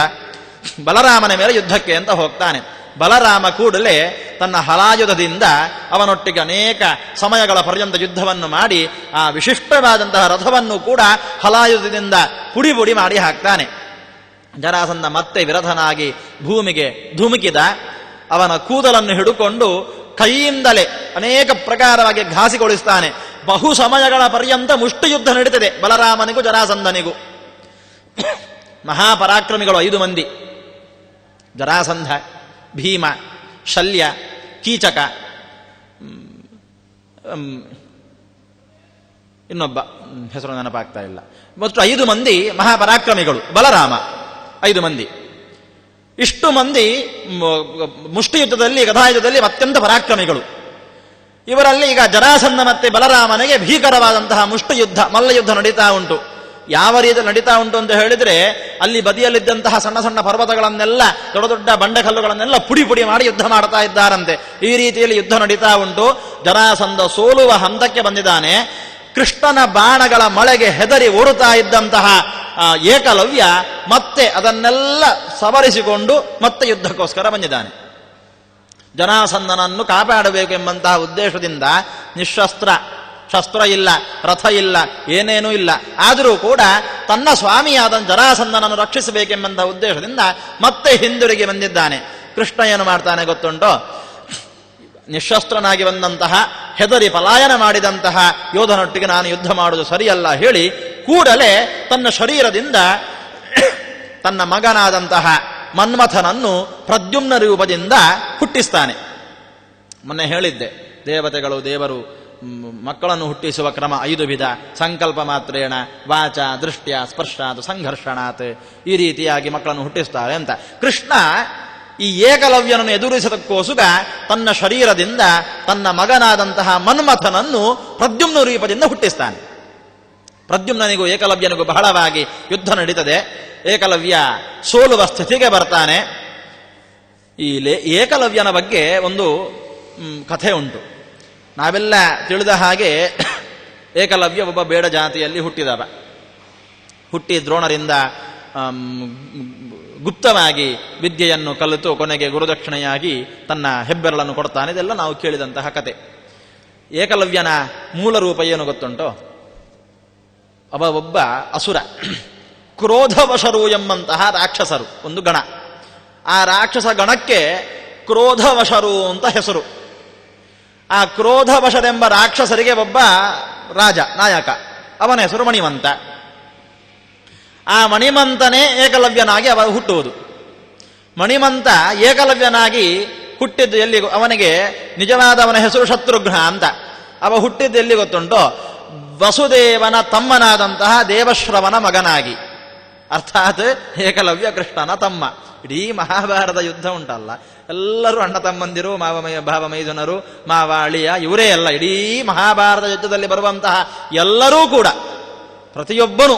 ಬಲರಾಮನ ಮೇಲೆ ಯುದ್ಧಕ್ಕೆ ಅಂತ ಹೋಗ್ತಾನೆ. ಬಲರಾಮ ಕೂಡಲೇ ತನ್ನ ಹಲಾಯುಧದಿಂದ ಅವನೊಟ್ಟಿಗೆ ಅನೇಕ ಸಮಯಗಳ ಪರ್ಯಂತ ಯುದ್ಧವನ್ನು ಮಾಡಿ ಆ ವಿಶಿಷ್ಟವಾದಂತಹ ರಥವನ್ನು ಕೂಡ ಹಲಾಯುಧದಿಂದ ಪುಡಿ ಪುಡಿ ಮಾಡಿ ಹಾಕ್ತಾನೆ. ಜರಾಸಂಧ ಮತ್ತೆ ವಿರಥನಾಗಿ ಭೂಮಿಗೆ ಧುಮುಕಿದ. ಅವನ ಕೂದಲನ್ನು ಹಿಡುಕೊಂಡು ಕೈಯಿಂದಲೇ ಅನೇಕ ಪ್ರಕಾರವಾಗಿ ಘಾಸಿಗೊಳಿಸ್ತಾನೆ. ಬಹು ಸಮಯಗಳ ಪರ್ಯಂತ ಮುಷ್ಟಿಯುದ್ಧ ನಡೀತದೆ ಬಲರಾಮನಿಗೂ ಜರಾಸಂಧನಿಗೂ. ಮಹಾಪರಾಕ್ರಮಿಗಳು 5 ಮಂದಿ: ಜರಾಸಂಧ, ಭೀಮ, ಶಲ್ಯ, ಕೀಚಕ, ಇನ್ನೊಬ್ಬ ಹೆಸರು ನೆನಪಾಗ್ತಾ ಇಲ್ಲ. ಮತ್ತು 5 ಮಂದಿ ಮಹಾಪರಾಕ್ರಮಿಗಳು. ಬಲರಾಮ 5 ಮಂದಿ. ಇಷ್ಟು ಮಂದಿ ಮುಷ್ಟಿಯುದ್ಧದಲ್ಲಿ, ಗದಾಯುದ್ಧದಲ್ಲಿ ಅತ್ಯಂತ ಪರಾಕ್ರಮಿಗಳು. ಇವರಲ್ಲಿ ಈಗ ಜರಾಸಂಧ ಮತ್ತೆ ಬಲರಾಮನಿಗೆ ಭೀಕರವಾದಂತಹ ಮುಷ್ಟಿಯುದ್ಧ, ಮಲ್ಲಯುದ್ಧ ನಡೀತಾ ಉಂಟು. ಯಾವ ರೀತಿ ನಡೀತಾ ಉಂಟು ಅಂತ ಹೇಳಿದ್ರೆ, ಅಲ್ಲಿ ಬದಿಯಲ್ಲಿದ್ದಂತಹ ಸಣ್ಣ ಸಣ್ಣ ಪರ್ವತಗಳನ್ನೆಲ್ಲ, ದೊಡ್ಡ ದೊಡ್ಡ ಬಂಡೆಕಲ್ಲುಗಳನ್ನೆಲ್ಲ ಪುಡಿ ಪುಡಿ ಮಾಡಿ ಯುದ್ಧ ಮಾಡ್ತಾ ಇದ್ದಾರಂತೆ. ಈ ರೀತಿಯಲ್ಲಿ ಯುದ್ಧ ನಡೀತಾ ಉಂಟು. ಜರಾಸಂಧ ಸೋಲುವ ಹಂತಕ್ಕೆ ಬಂದಿದ್ದಾನೆ. ಕೃಷ್ಣನ ಬಾಣಗಳ ಮಳೆಗೆ ಹೆದರಿ ಓಡುತ್ತಾ ಇದ್ದಂತಹ ಏಕಲವ್ಯ ಮತ್ತೆ ಅದನ್ನೆಲ್ಲ ಸವರಿಸಿಕೊಂಡು ಮತ್ತೆ ಯುದ್ಧಕ್ಕೋಸ್ಕರ ಬಂದಿದ್ದಾನೆ. ಜರಾಸಂಧನನ್ನು ಕಾಪಾಡಬೇಕು ಎಂಬಂತಹ ಉದ್ದೇಶದಿಂದ ನಿಶಸ್ತ್ರ, ಶಸ್ತ್ರ ಇಲ್ಲ, ರಥ ಇಲ್ಲ, ಏನೇನೂ ಇಲ್ಲ. ಆದರೂ ಕೂಡ ತನ್ನ ಸ್ವಾಮಿಯಾದ ಜರಾಸಂಧನನ್ನು ರಕ್ಷಿಸಬೇಕೆಂಬಂತಹ ಉದ್ದೇಶದಿಂದ ಮತ್ತೆ ಹಿಂದಿರುಗಿ ಬಂದಿದ್ದಾನೆ. ಕೃಷ್ಣ ಏನು ಮಾಡ್ತಾನೆ ಗೊತ್ತುಂಟೋ? ನಿಶಸ್ತ್ರನಾಗಿ ಬಂದಂತಹ, ಹೆದರಿ ಪಲಾಯನ ಮಾಡಿದಂತಹ ಯೋಧನೊಟ್ಟಿಗೆ ನಾನು ಯುದ್ಧ ಮಾಡುವುದು ಸರಿಯಲ್ಲ ಹೇಳಿ ಕೂಡಲೇ ತನ್ನ ಶರೀರದಿಂದ ತನ್ನ ಮಗನಾದಂತಹ ಮನ್ಮಥನನ್ನು ಪ್ರದ್ಯುಮ್ನ ರೂಪದಿಂದ ಹುಟ್ಟಿಸ್ತಾನೆ. ಮೊನ್ನೆ ಹೇಳಿದ್ದೆ, ದೇವರು ಮಕ್ಕಳನ್ನು ಹುಟ್ಟಿಸುವ ಕ್ರಮ 5 ವಿಧ: ಸಂಕಲ್ಪ ಮಾತ್ರೇಣ, ವಾಚ, ದೃಷ್ಟ್ಯ, ಸ್ಪರ್ಶಾತ್, ಸಂಘರ್ಷಣಾತ್. ಈ ರೀತಿಯಾಗಿ ಮಕ್ಕಳನ್ನು ಹುಟ್ಟಿಸ್ತಾರೆ ಅಂತ. ಕೃಷ್ಣ ಈ ಏಕಲವ್ಯನನ್ನು ಎದುರಿಸೋದಕ್ಕೋಸ್ಕರ ತನ್ನ ಶರೀರದಿಂದ ತನ್ನ ಮಗನಾದಂತಹ ಮನ್ಮಥನನ್ನು ಪ್ರದ್ಯುಮ್ನ ರೂಪದಿಂದ ಹುಟ್ಟಿಸ್ತಾನೆ. ಪ್ರದ್ಯುಮ್ನಿಗೂ ಏಕಲವ್ಯನಿಗೂ ಬಹಳವಾಗಿ ಯುದ್ಧ ನಡೀತದೆ. ಏಕಲವ್ಯ ಸೋಲುವ ಸ್ಥಿತಿಗೆ ಬರ್ತಾನೆ. ಈ ಏಕಲವ್ಯನ ಬಗ್ಗೆ ಒಂದು ಕಥೆ ಉಂಟು. ನಾವೆಲ್ಲ ತಿಳಿದ ಹಾಗೆ ಏಕಲವ್ಯ ಒಬ್ಬ ಬೇಡ ಜಾತಿಯಲ್ಲಿ ಹುಟ್ಟಿದವ. ಹುಟ್ಟಿ ದ್ರೋಣರಿಂದ ಗುಪ್ತವಾಗಿ ವಿದ್ಯೆಯನ್ನು ಕಲಿತು ಕೊನೆಗೆ ಗುರುದಕ್ಷಿಣೆಯಾಗಿ ತನ್ನ ಹೆಬ್ಬೆರಳನ್ನು ಕೊಡ್ತಾನೆ. ಇದೆಲ್ಲ ನಾವು ಕೇಳಿದಂತಹ ಕತೆ. ಏಕಲವ್ಯನ ಮೂಲ ರೂಪ ಏನು ಗೊತ್ತುಂಟೋ? ಒಬ್ಬ ಅಸುರ, ಕ್ರೋಧವಶರು ಎಂಬಂತಹ ರಾಕ್ಷಸರು ಒಂದು ಗಣ. ಆ ರಾಕ್ಷಸ ಗಣಕ್ಕೆ ಕ್ರೋಧವಶರು ಅಂತ ಹೆಸರು. ಆ ಕ್ರೋಧವಶರೆಂಬ ರಾಕ್ಷಸರಿಗೆ ಒಬ್ಬ ರಾಜ, ನಾಯಕ, ಅವನ ಹೆಸರು ಮಣಿಮಂತ. ಆ ಮಣಿಮಂತನೇ ಏಕಲವ್ಯನಾಗಿ ಅವ ಹುಟ್ಟುವುದು. ಮಣಿಮಂತ ಏಕಲವ್ಯನಾಗಿ ಹುಟ್ಟಿದ್ದು ಎಲ್ಲಿ? ಅವನಿಗೆ ನಿಜವಾದ ಅವನ ಹೆಸರು ಶತ್ರುಘ್ನ ಅಂತ. ಅವ ಹುಟ್ಟಿದ್ದು ಎಲ್ಲಿ ಗೊತ್ತುಂಟೋ? ವಸುದೇವನ ತಮ್ಮನಾದಂತಹ ದೇವಶ್ರವನ ಮಗನಾಗಿ. ಅರ್ಥಾತ್ ಏಕಲವ್ಯ ಕೃಷ್ಣನ ತಮ್ಮ. ಇಡೀ ಮಹಾಭಾರತ ಯುದ್ಧ ಉಂಟಲ್ಲ, ಎಲ್ಲರೂ ಅಣ್ಣ ತಮ್ಮಂದಿರು, ಭಾವಮೈದುನರು, ಮಾವಾಳಿಯ, ಇವರೇ ಅಲ್ಲ. ಇಡೀ ಮಹಾಭಾರತ ಯುದ್ಧದಲ್ಲಿ ಬರುವಂತಹ ಎಲ್ಲರೂ ಕೂಡ ಪ್ರತಿಯೊಬ್ಬನು,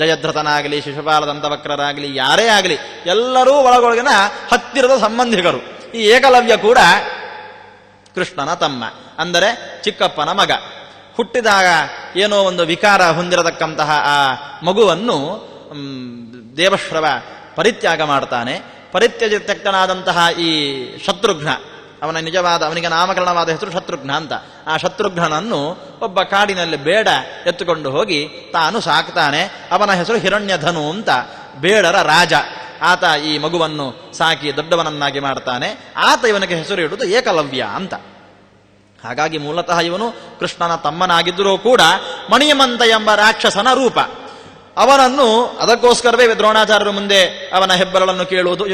ಜಯದ್ರಥನಾಗಲಿ, ಶಿಶುಪಾಲದಂತವಕ್ರರಾಗಲಿ, ಯಾರೇ ಆಗಲಿ, ಎಲ್ಲರೂ ಒಳಗೊಳಗಿನ ಹತ್ತಿರದ ಸಂಬಂಧಿಕರು. ಈ ಏಕಲವ್ಯ ಕೂಡ ಕೃಷ್ಣನ ತಮ್ಮ, ಅಂದರೆ ಚಿಕ್ಕಪ್ಪನ ಮಗ. ಹುಟ್ಟಿದಾಗ ಏನೋ ಒಂದು ವಿಕಾರ ಹೊಂದಿರತಕ್ಕಂತಹ ಆ ಮಗುವನ್ನು ದೇವಶ್ರವ ಪರಿತ್ಯಾಗ ಮಾಡ್ತಾನೆ. ಪರಿತ್ಯಜತಕ್ಕನಾದಂತಹ ಈ ಶತ್ರುಘ್ನ, ಅವನಿಗೆ ನಾಮಕರಣವಾದ ಹೆಸರು ಶತ್ರುಘ್ನ ಅಂತ. ಆ ಶತ್ರುಘ್ನನನ್ನು ಒಬ್ಬ ಕಾಡಿನಲ್ಲಿ ಬೇಡ ಎತ್ತುಕೊಂಡು ಹೋಗಿ ತಾನು ಸಾಕ್ತಾನೆ. ಅವನ ಹೆಸರು ಹಿರಣ್ಯಧನು ಅಂತ, ಬೇಡರ ರಾಜ. ಆತ ಈ ಮಗುವನ್ನು ಸಾಕಿ ದೊಡ್ಡವನನ್ನಾಗಿ ಮಾಡ್ತಾನೆ. ಆತ ಇವನಿಗೆ ಹೆಸರು ಇಡುವುದು ಏಕಲವ್ಯ ಅಂತ. ಹಾಗಾಗಿ ಮೂಲತಃ ಇವನು ಕೃಷ್ಣನ ತಮ್ಮನಾಗಿದ್ದರೂ ಕೂಡ ಮಣಿಮಂತ ಎಂಬ ರಾಕ್ಷಸನ ರೂಪ. ಅವನನ್ನು ಅದಕ್ಕೋಸ್ಕರವೇ ದ್ರೋಣಾಚಾರ್ಯರ ಮುಂದೆ ಅವನ ಹೆಬ್ಬೆರಳನ್ನು ಕೇಳುವುದು.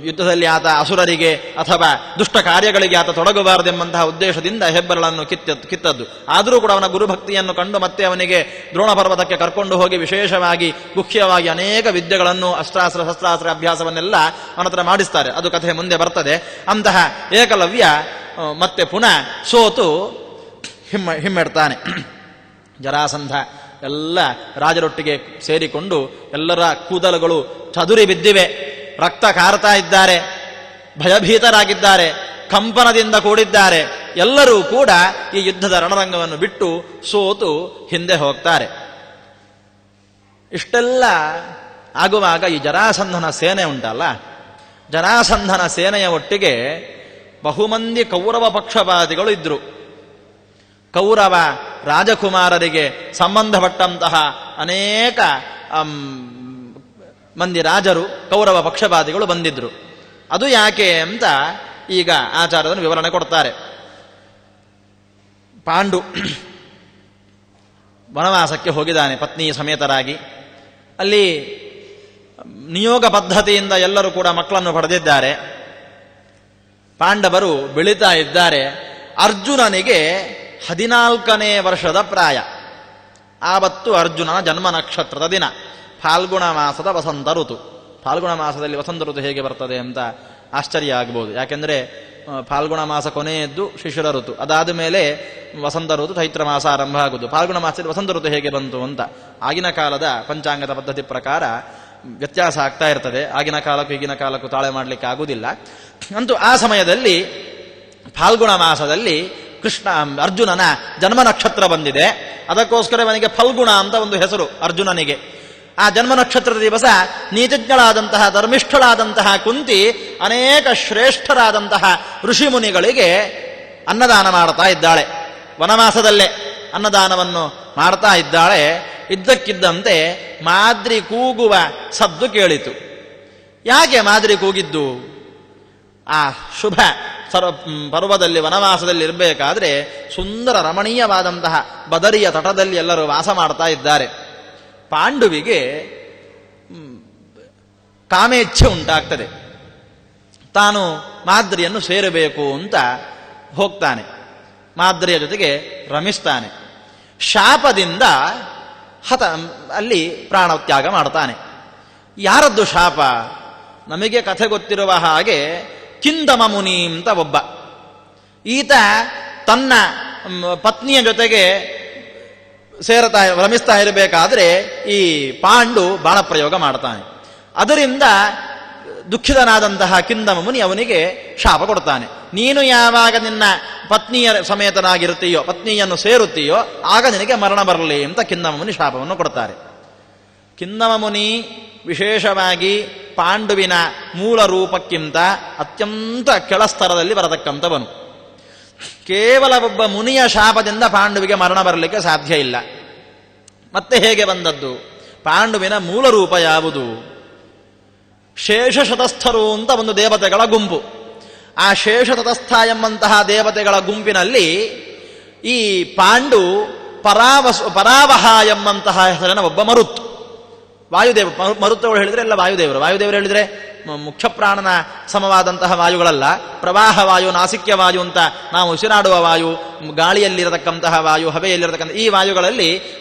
ಯುದ್ಧದಲ್ಲಿ ಆತ ಅಸುರರಿಗೆ ಅಥವಾ ದುಷ್ಟ ಕಾರ್ಯಗಳಿಗೆ ಆತ ತೊಡಗಬಾರದೆಂಬಂತಹ ಉದ್ದೇಶದಿಂದ ಹೆಬ್ಬೆರಳನ್ನು ಕಿತ್ತದ್ದು. ಆದರೂ ಕೂಡ ಅವನ ಗುರುಭಕ್ತಿಯನ್ನು ಕಂಡು ಮತ್ತೆ ಅವನಿಗೆ ದ್ರೋಣ ಪರ್ವತಕ್ಕೆ ಕರ್ಕೊಂಡು ಹೋಗಿ ವಿಶೇಷವಾಗಿ ಮುಖ್ಯವಾಗಿ ಅನೇಕ ವಿದ್ಯೆಗಳನ್ನು, ಅಸ್ತ್ರಾಸ್ತ್ರ ಶಸ್ತ್ರಾಸ್ತ್ರ ಅಭ್ಯಾಸವನ್ನೆಲ್ಲ ಅವನ ಹತ್ರ ಮಾಡಿಸ್ತಾರೆ. ಅದು ಕಥೆ ಮುಂದೆ ಬರ್ತದೆ. ಅಂತಹ ಏಕಲವ್ಯ ಮತ್ತೆ ಪುನಃ ಸೋತು ಹಿಮ್ಮೆಡ್ತಾನೆ. ಜರಾಸಂಧ ಎಲ್ಲ ರಾಜರೊಟ್ಟಿಗೆ ಸೇರಿಕೊಂಡು ಎಲ್ಲರ ಕೂದಲುಗಳು ಚದುರಿ ಬಿದ್ದಿವೆ, ರಕ್ತ ಕಾರ್ತಾ ಇದ್ದಾರೆ, ಭಯಭೀತರಾಗಿದ್ದಾರೆ, ಕಂಪನದಿಂದ ಕೂಡಿದ್ದಾರೆ. ಎಲ್ಲರೂ ಕೂಡ ಈ ಯುದ್ಧದ ರಣರಂಗವನ್ನು ಬಿಟ್ಟು ಸೋತು ಹಿಂದೆ ಹೋಗ್ತಾರೆ. ಇಷ್ಟೆಲ್ಲ ಆಗುವಾಗ ಈ ಜರಾಸಂಧನ ಸೇನೆ ಉಂಟಲ್ಲ, ಜರಾಸಂಧನ ಸೇನೆಯ ಒಟ್ಟಿಗೆ ಬಹುಮಂದಿ ಕೌರವ ಪಕ್ಷಪಾತಿಗಳು ಇದ್ರು. ಕೌರವ ರಾಜಕುಮಾರರಿಗೆ ಸಂಬಂಧಪಟ್ಟಂತಹ ಅನೇಕ ಮಂದಿ ರಾಜರು ಕೌರವ ಪಕ್ಷಪಾತಿಗಳು ಬಂದಿದ್ರು. ಅದು ಯಾಕೆ ಅಂತ ಈಗ ಆಚಾರ್ಯರನ್ನು ವಿವರಣೆ ಕೊಡ್ತಾರೆ. ಪಾಂಡು ವನವಾಸಕ್ಕೆ ಹೋಗಿದ್ದಾನೆ ಪತ್ನಿ ಸಮೇತರಾಗಿ. ಅಲ್ಲಿ ನಿಯೋಗ ಪದ್ಧತಿಯಿಂದ ಎಲ್ಲರೂ ಕೂಡ ಮಕ್ಕಳನ್ನು ಪಡೆದಿದ್ದಾರೆ. ಪಾಂಡವರು ಬೆಳೀತಾ ಇದ್ದಾರೆ. ಅರ್ಜುನನಿಗೆ 14ನೇ ವರ್ಷದ ಪ್ರಾಯ. ಆವತ್ತು ಅರ್ಜುನನ ಜನ್ಮ ನಕ್ಷತ್ರದ ದಿನ, ಫಾಲ್ಗುಣ ಮಾಸದ ವಸಂತ ಋತು. ಫಾಲ್ಗುಣ ಮಾಸದಲ್ಲಿ ವಸಂತ ಋತು ಹೇಗೆ ಬರ್ತದೆ ಅಂತ ಆಶ್ಚರ್ಯ ಆಗ್ಬೋದು. ಯಾಕೆಂದರೆ ಫಾಲ್ಗುಣ ಮಾಸ ಕೊನೆಯದ್ದು ಶಿಶಿರ ಋತು, ಅದಾದ ಮೇಲೆ ವಸಂತ ಋತು, ಚೈತ್ರ ಮಾಸ ಆರಂಭ ಆಗುವುದು. ಫಾಲ್ಗುಣ ಮಾಸದಲ್ಲಿ ವಸಂತ ಋತು ಹೇಗೆ ಬಂತು ಅಂತ ಆಗಿನ ಕಾಲದ ಪಂಚಾಂಗದ ಪದ್ಧತಿ ಪ್ರಕಾರ ವ್ಯತ್ಯಾಸ ಆಗ್ತಾ ಇರ್ತದೆ. ಆಗಿನ ಕಾಲಕ್ಕೂ ಈಗಿನ ಕಾಲಕ್ಕೂ ತಾಳೆ ಮಾಡಲಿಕ್ಕೆ ಆಗುವುದಿಲ್ಲ. ಅಂತೂ ಆ ಸಮಯದಲ್ಲಿ ಫಾಲ್ಗುಣ ಮಾಸದಲ್ಲಿ ಅರ್ಜುನನ ಜನ್ಮ ನಕ್ಷತ್ರ ಬಂದಿದೆ. ಅದಕ್ಕೋಸ್ಕರ ಅವನಿಗೆ ಫಲ್ಗುಣ ಅಂತ ಒಂದು ಹೆಸರು ಅರ್ಜುನನಿಗೆ. ಆ ಜನ್ಮ ನಕ್ಷತ್ರದ ದಿವಸ ನೀತಿಜ್ಞಳಾದಂತಹ ಧರ್ಮಿಷ್ಠಳಾದಂತಹ ಕುಂತಿ ಅನೇಕ ಶ್ರೇಷ್ಠರಾದಂತಹ ಋಷಿಮುನಿಗಳಿಗೆ ಅನ್ನದಾನ ಮಾಡ್ತಾ ಇದ್ದಾಳೆ. ವನವಾಸದಲ್ಲೇ ಅನ್ನದಾನವನ್ನು ಮಾಡ್ತಾ ಇದ್ದಾಳೆ. ಇದ್ದಕ್ಕಿದ್ದಂತೆ ಮಾದ್ರಿ ಕೂಗುವ ಸದ್ದು ಕೇಳಿತು. ಯಾಕೆ ಮಾದ್ರಿ ಕೂಗಿದ್ದು? ಆ ಶುಭ ಪರ್ವದಲ್ಲಿ ವನವಾಸದಲ್ಲಿ ಇರಬೇಕಾದ್ರೆ ಸುಂದರ ರಮಣೀಯವಾದಂತಹ ಬದರಿಯ ತಟದಲ್ಲಿ ಎಲ್ಲರೂ ವಾಸ ಮಾಡ್ತಾ ಇದ್ದಾರೆ. ಪಾಂಡುವಿಗೆ ಕಾಮೇಚ್ಛೆ ಉಂಟಾಗ್ತದೆ. ತಾನು ಮಾದ್ರಿಯನ್ನು ಸೇರಬೇಕು ಅಂತ ಹೋಗ್ತಾನೆ. ಮಾದ್ರಿಯ ಜೊತೆಗೆ ರಮಿಸ್ತಾನೆ. ಶಾಪದಿಂದ ಅಲ್ಲಿ ಪ್ರಾಣತ್ಯಾಗ ಮಾಡ್ತಾನೆ. ಯಾರದ್ದು ಶಾಪ? ನಮಗೆ ಕಥೆ ಗೊತ್ತಿರುವ ಹಾಗೆ ಕಿಂದಮ ಮುನಿ ಅಂತ ಒಬ್ಬ, ಈತ ತನ್ನ ಪತ್ನಿಯ ಜೊತೆಗೆ ರಮಿಸ್ತಾ ಇರಬೇಕಾದ್ರೆ ಈ ಪಾಂಡು ಬಾಣಪ್ರಯೋಗ ಮಾಡ್ತಾನೆ. ಅದರಿಂದ ದುಃಖಿತನಾದಂತಹ ಕಿಂದಮ ಮುನಿ ಅವನಿಗೆ ಶಾಪ ಕೊಡ್ತಾನೆ. ನೀನು ಯಾವಾಗ ನಿನ್ನ ಪತ್ನಿಯ ಸಮೇತನಾಗಿರುತ್ತೀಯೋ, ಪತ್ನಿಯನ್ನು ಸೇರುತ್ತೀಯೋ, ಆಗ ನಿನಗೆ ಮರಣ ಬರಲಿ ಅಂತ ಕಿಂದಮ ಮುನಿ ಶಾಪವನ್ನು ಕೊಡ್ತಾರೆ. ಕಿಂದಮ ಮುನಿ ವಿಶೇಷವಾಗಿ ಪಾಂಡುವಿನ ಮೂಲ ರೂಪಕ್ಕಿಂತ ಅತ್ಯಂತ ಕೆಳಸ್ತರದಲ್ಲಿ ಬರತಕ್ಕಂಥವನು. ಕೇವಲ ಒಬ್ಬ ಮುನಿಯ ಶಾಪದಿಂದ ಪಾಂಡುವಿಗೆ ಮರಣ ಬರಲಿಕ್ಕೆ ಸಾಧ್ಯ ಇಲ್ಲ. ಮತ್ತೆ ಹೇಗೆ ಬಂದದ್ದು? ಪಾಂಡುವಿನ ಮೂಲ ರೂಪ ಯಾವುದು? ಶೇಷಶತಸ್ಥರು ಅಂತ ಒಂದು ದೇವತೆಗಳ ಗುಂಪು. ಆ ಶೇಷತತಸ್ಥ ಎಂಬಂತಹ ದೇವತೆಗಳ ಗುಂಪಿನಲ್ಲಿ ಈ ಪಾಂಡು ಪರಾವಹ ಎಂಬಂತಹ ಹೆಸರಿನ ಒಬ್ಬ ಮರುತ್, ವಾಯುದೇವ. ಮರುತ್ತಗಳು ಹೇಳಿದ್ರೆ ಎಲ್ಲ ವಾಯುದೇವರು. ವಾಯುದೇವರು ಹೇಳಿದ್ರೆ ಮುಖ್ಯ ಪ್ರಾಣನ ಸಮವಾದಂತಹ ವಾಯುಗಳಲ್ಲ. ಪ್ರವಾಹ ವಾಯು, ನಾಸಿಕ್ಯ ವಾಯು ಅಂತ ನಾವು ಉಸಿರಾಡುವ ವಾಯು, ಗಾಳಿಯಲ್ಲಿರತಕ್ಕಂತಹ ವಾಯು, ಹವೆಯಲ್ಲಿರತಕ್ಕಂಥ ಈ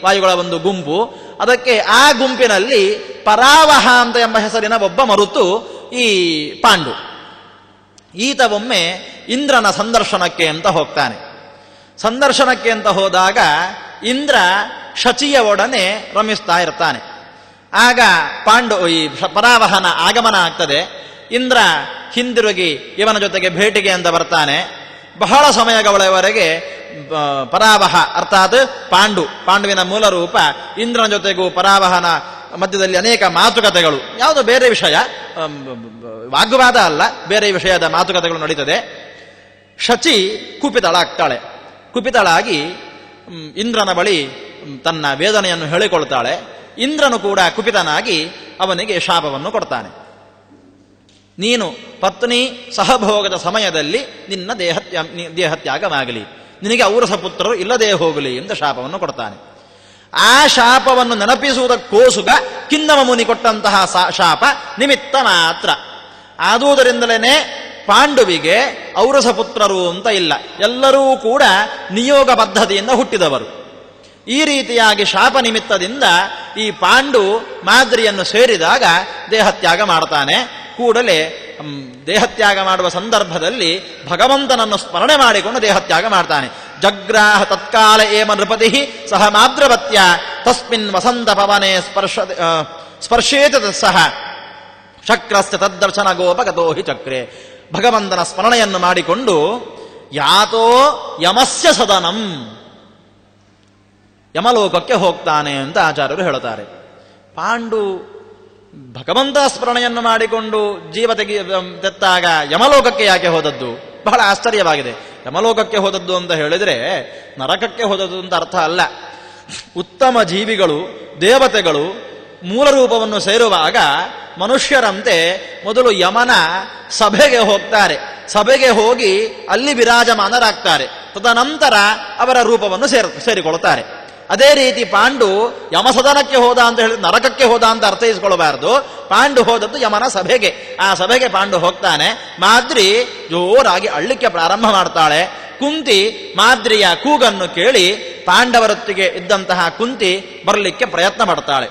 ವಾಯುಗಳ ಒಂದು ಗುಂಪು. ಅದಕ್ಕೆ ಆ ಗುಂಪಿನಲ್ಲಿ ಪರಾವಹ ಅಂತ ಎಂಬ ಹೆಸರಿನ ಒಬ್ಬ ಮರುತು ಈ ಪಾಂಡು. ಈತ ಒಮ್ಮೆ ಇಂದ್ರನ ಸಂದರ್ಶನಕ್ಕೆ ಅಂತ ಹೋಗ್ತಾನೆ. ಸಂದರ್ಶನಕ್ಕೆ ಅಂತ ಹೋದಾಗ ಇಂದ್ರ ಶಚಿಯ ಒಡನೆ ರಮಿಸ್ತಾ ಇರ್ತಾನೆ. ಆಗ ಪಾಂಡು ಈ ಪರಾವಹನ ಆಗಮನ ಆಗ್ತದೆ. ಇಂದ್ರ ಹಿಂದಿರುಗಿ ಇವನ ಜೊತೆಗೆ ಭೇಟಿಗೆ ಅಂತ ಬರ್ತಾನೆ. ಬಹಳ ಸಮಯಗಳವರೆಗೆ ಪರಾವಹ ಅರ್ಥಾತ್ ಪಾಂಡುವಿನ ಮೂಲ ರೂಪ ಇಂದ್ರನ ಜೊತೆಗೂ ಪರಾವಹನ ಮಧ್ಯದಲ್ಲಿ ಅನೇಕ ಮಾತುಕತೆಗಳು, ಯಾವುದೋ ಬೇರೆ ವಿಷಯ, ವಾಗ್ವಾದ ಅಲ್ಲ, ಬೇರೆ ವಿಷಯದ ಮಾತುಕತೆಗಳು ನಡೀತದೆ. ಶಚಿ ಕುಪಿತಳಾಗ್ತಾಳೆ. ಕುಪಿತಳಾಗಿ ಇಂದ್ರನ ಬಳಿ ತನ್ನ ವೇದನೆಯನ್ನು ಹೇಳಿಕೊಳ್ತಾಳೆ. ಇಂದ್ರನು ಕೂಡ ಕುಪಿತನಾಗಿ ಅವನಿಗೆ ಶಾಪವನ್ನು ಕೊಡ್ತಾನೆ. ನೀನು ಪತ್ನಿ ಸಹಭೋಗದ ಸಮಯದಲ್ಲಿ ನಿನ್ನ ದೇಹತ್ಯಾಗವಾಗಲಿ, ನಿನಗೆ ಔರಸ ಪುತ್ರರು ಇಲ್ಲದೇ ಹೋಗಲಿ ಎಂದು ಶಾಪವನ್ನು ಕೊಡ್ತಾನೆ. ಆ ಶಾಪವನ್ನು ನೆನಪಿಸುವುದಕ್ಕೋಸುಗ ಕಿಂದಮ ಮುನಿ ಕೊಟ್ಟಂತಹ ಶಾಪ ನಿಮಿತ್ತ ಮಾತ್ರ. ಆದುದರಿಂದಲೇ ಪಾಂಡುವಿಗೆ ಔರಸ ಪುತ್ರರು ಅಂತ ಇಲ್ಲ, ಎಲ್ಲರೂ ಕೂಡ ನಿಯೋಗ ಪದ್ಧತಿಯಿಂದ ಹುಟ್ಟಿದವರು. ಈ ರೀತಿಯಾಗಿ ಶಾಪ ನಿಮಿತ್ತದಿಂದ ಈ ಪಾಂಡು ಮಾದ್ರಿಯನ್ನು ಸೇರಿದಾಗ ದೇಹತ್ಯಾಗ ಮಾಡ್ತಾನೆ. ಕೂಡಲೇ ದೇಹತ್ಯಾಗ ಮಾಡುವ ಸಂದರ್ಭದಲ್ಲಿ ಭಗವಂತನನ್ನು ಸ್ಮರಣೆ ಮಾಡಿಕೊಂಡು ದೇಹತ್ಯಾಗ ಮಾಡ್ತಾನೆ. ಜಗ್ರಾಹ ತತ್ಕಾಲ ಏಮ ನೃಪತಿ ಸಹ ಮಾದ್ರವತ್ಯ ತಸ್ಮಿನ್ ವಸಂತ ಪವನೆ ಸ್ಪರ್ಶೇತ ಸಹ ಚಕ್ರಸ್ಯ ತದ್ದರ್ಶನ ಗೋಪಗತೋ ಹಿ ಚಕ್ರೆ. ಭಗವಂತನ ಸ್ಮರಣೆಯನ್ನು ಮಾಡಿಕೊಂಡು ಯಾತೋ ಯಮಸ್ಯ ಸದನಂ, ಯಮಲೋಕಕ್ಕೆ ಹೋಗ್ತಾನೆ ಅಂತ ಆಚಾರ್ಯರು ಹೇಳುತ್ತಾರೆ. ಪಾಂಡು ಭಗವಂತನ ಸ್ಮರಣೆಯನ್ನು ಮಾಡಿಕೊಂಡು ಜೀವ ತೆತ್ತಾಗ ಯಮಲೋಕಕ್ಕೆ ಯಾಕೆ ಹೋದದ್ದು? ಬಹಳ ಆಶ್ಚರ್ಯವಾಗಿದೆ. ಯಮಲೋಕಕ್ಕೆ ಹೋದದ್ದು ಅಂತ ಹೇಳಿದರೆ ನರಕಕ್ಕೆ ಹೋದದ್ದು ಅಂತ ಅರ್ಥ ಅಲ್ಲ. ಉತ್ತಮ ಜೀವಿಗಳು, ದೇವತೆಗಳು ಮೂಲ ರೂಪವನ್ನು ಸೇರುವಾಗ ಮನುಷ್ಯರಂತೆ ಮೊದಲು ಯಮನ ಸಭೆಗೆ ಹೋಗ್ತಾರೆ. ಸಭೆಗೆ ಹೋಗಿ ಅಲ್ಲಿ ವಿರಾಜಮಾನರಾಗ್ತಾರೆ. ತದನಂತರ ಅವರ ರೂಪವನ್ನು ಸೇರಿಕೊಳ್ತಾರೆ. ಅದೇ ರೀತಿ ಪಾಂಡು ಯಮಸದನಕ್ಕೆ ಹೋದ ಅಂತ ಹೇಳಿದ್ರೆ ನರಕಕ್ಕೆ ಹೋದ ಅಂತ ಅರ್ಥೈಸಿಕೊಳ್ಳಬಾರದು. ಪಾಂಡು ಹೋದದ್ದು ಯಮನ ಸಭೆಗೆ. ಆ ಸಭೆಗೆ ಪಾಂಡು ಹೋಗ್ತಾನೆ. ಮಾದ್ರಿ ಜೋರಾಗಿ ಅಳ್ಳಿಕ್ಕೆ ಪ್ರಾರಂಭ ಮಾಡ್ತಾಳೆ. ಕುಂತಿ ಮಾದ್ರಿಯ ಕೂಗನ್ನು ಕೇಳಿ ಪಾಂಡವರೊತ್ತಿಗೆ ಇದ್ದಂತಹ ಕುಂತಿ ಬರಲಿಕ್ಕೆ ಪ್ರಯತ್ನ ಪಡ್ತಾಳೆ.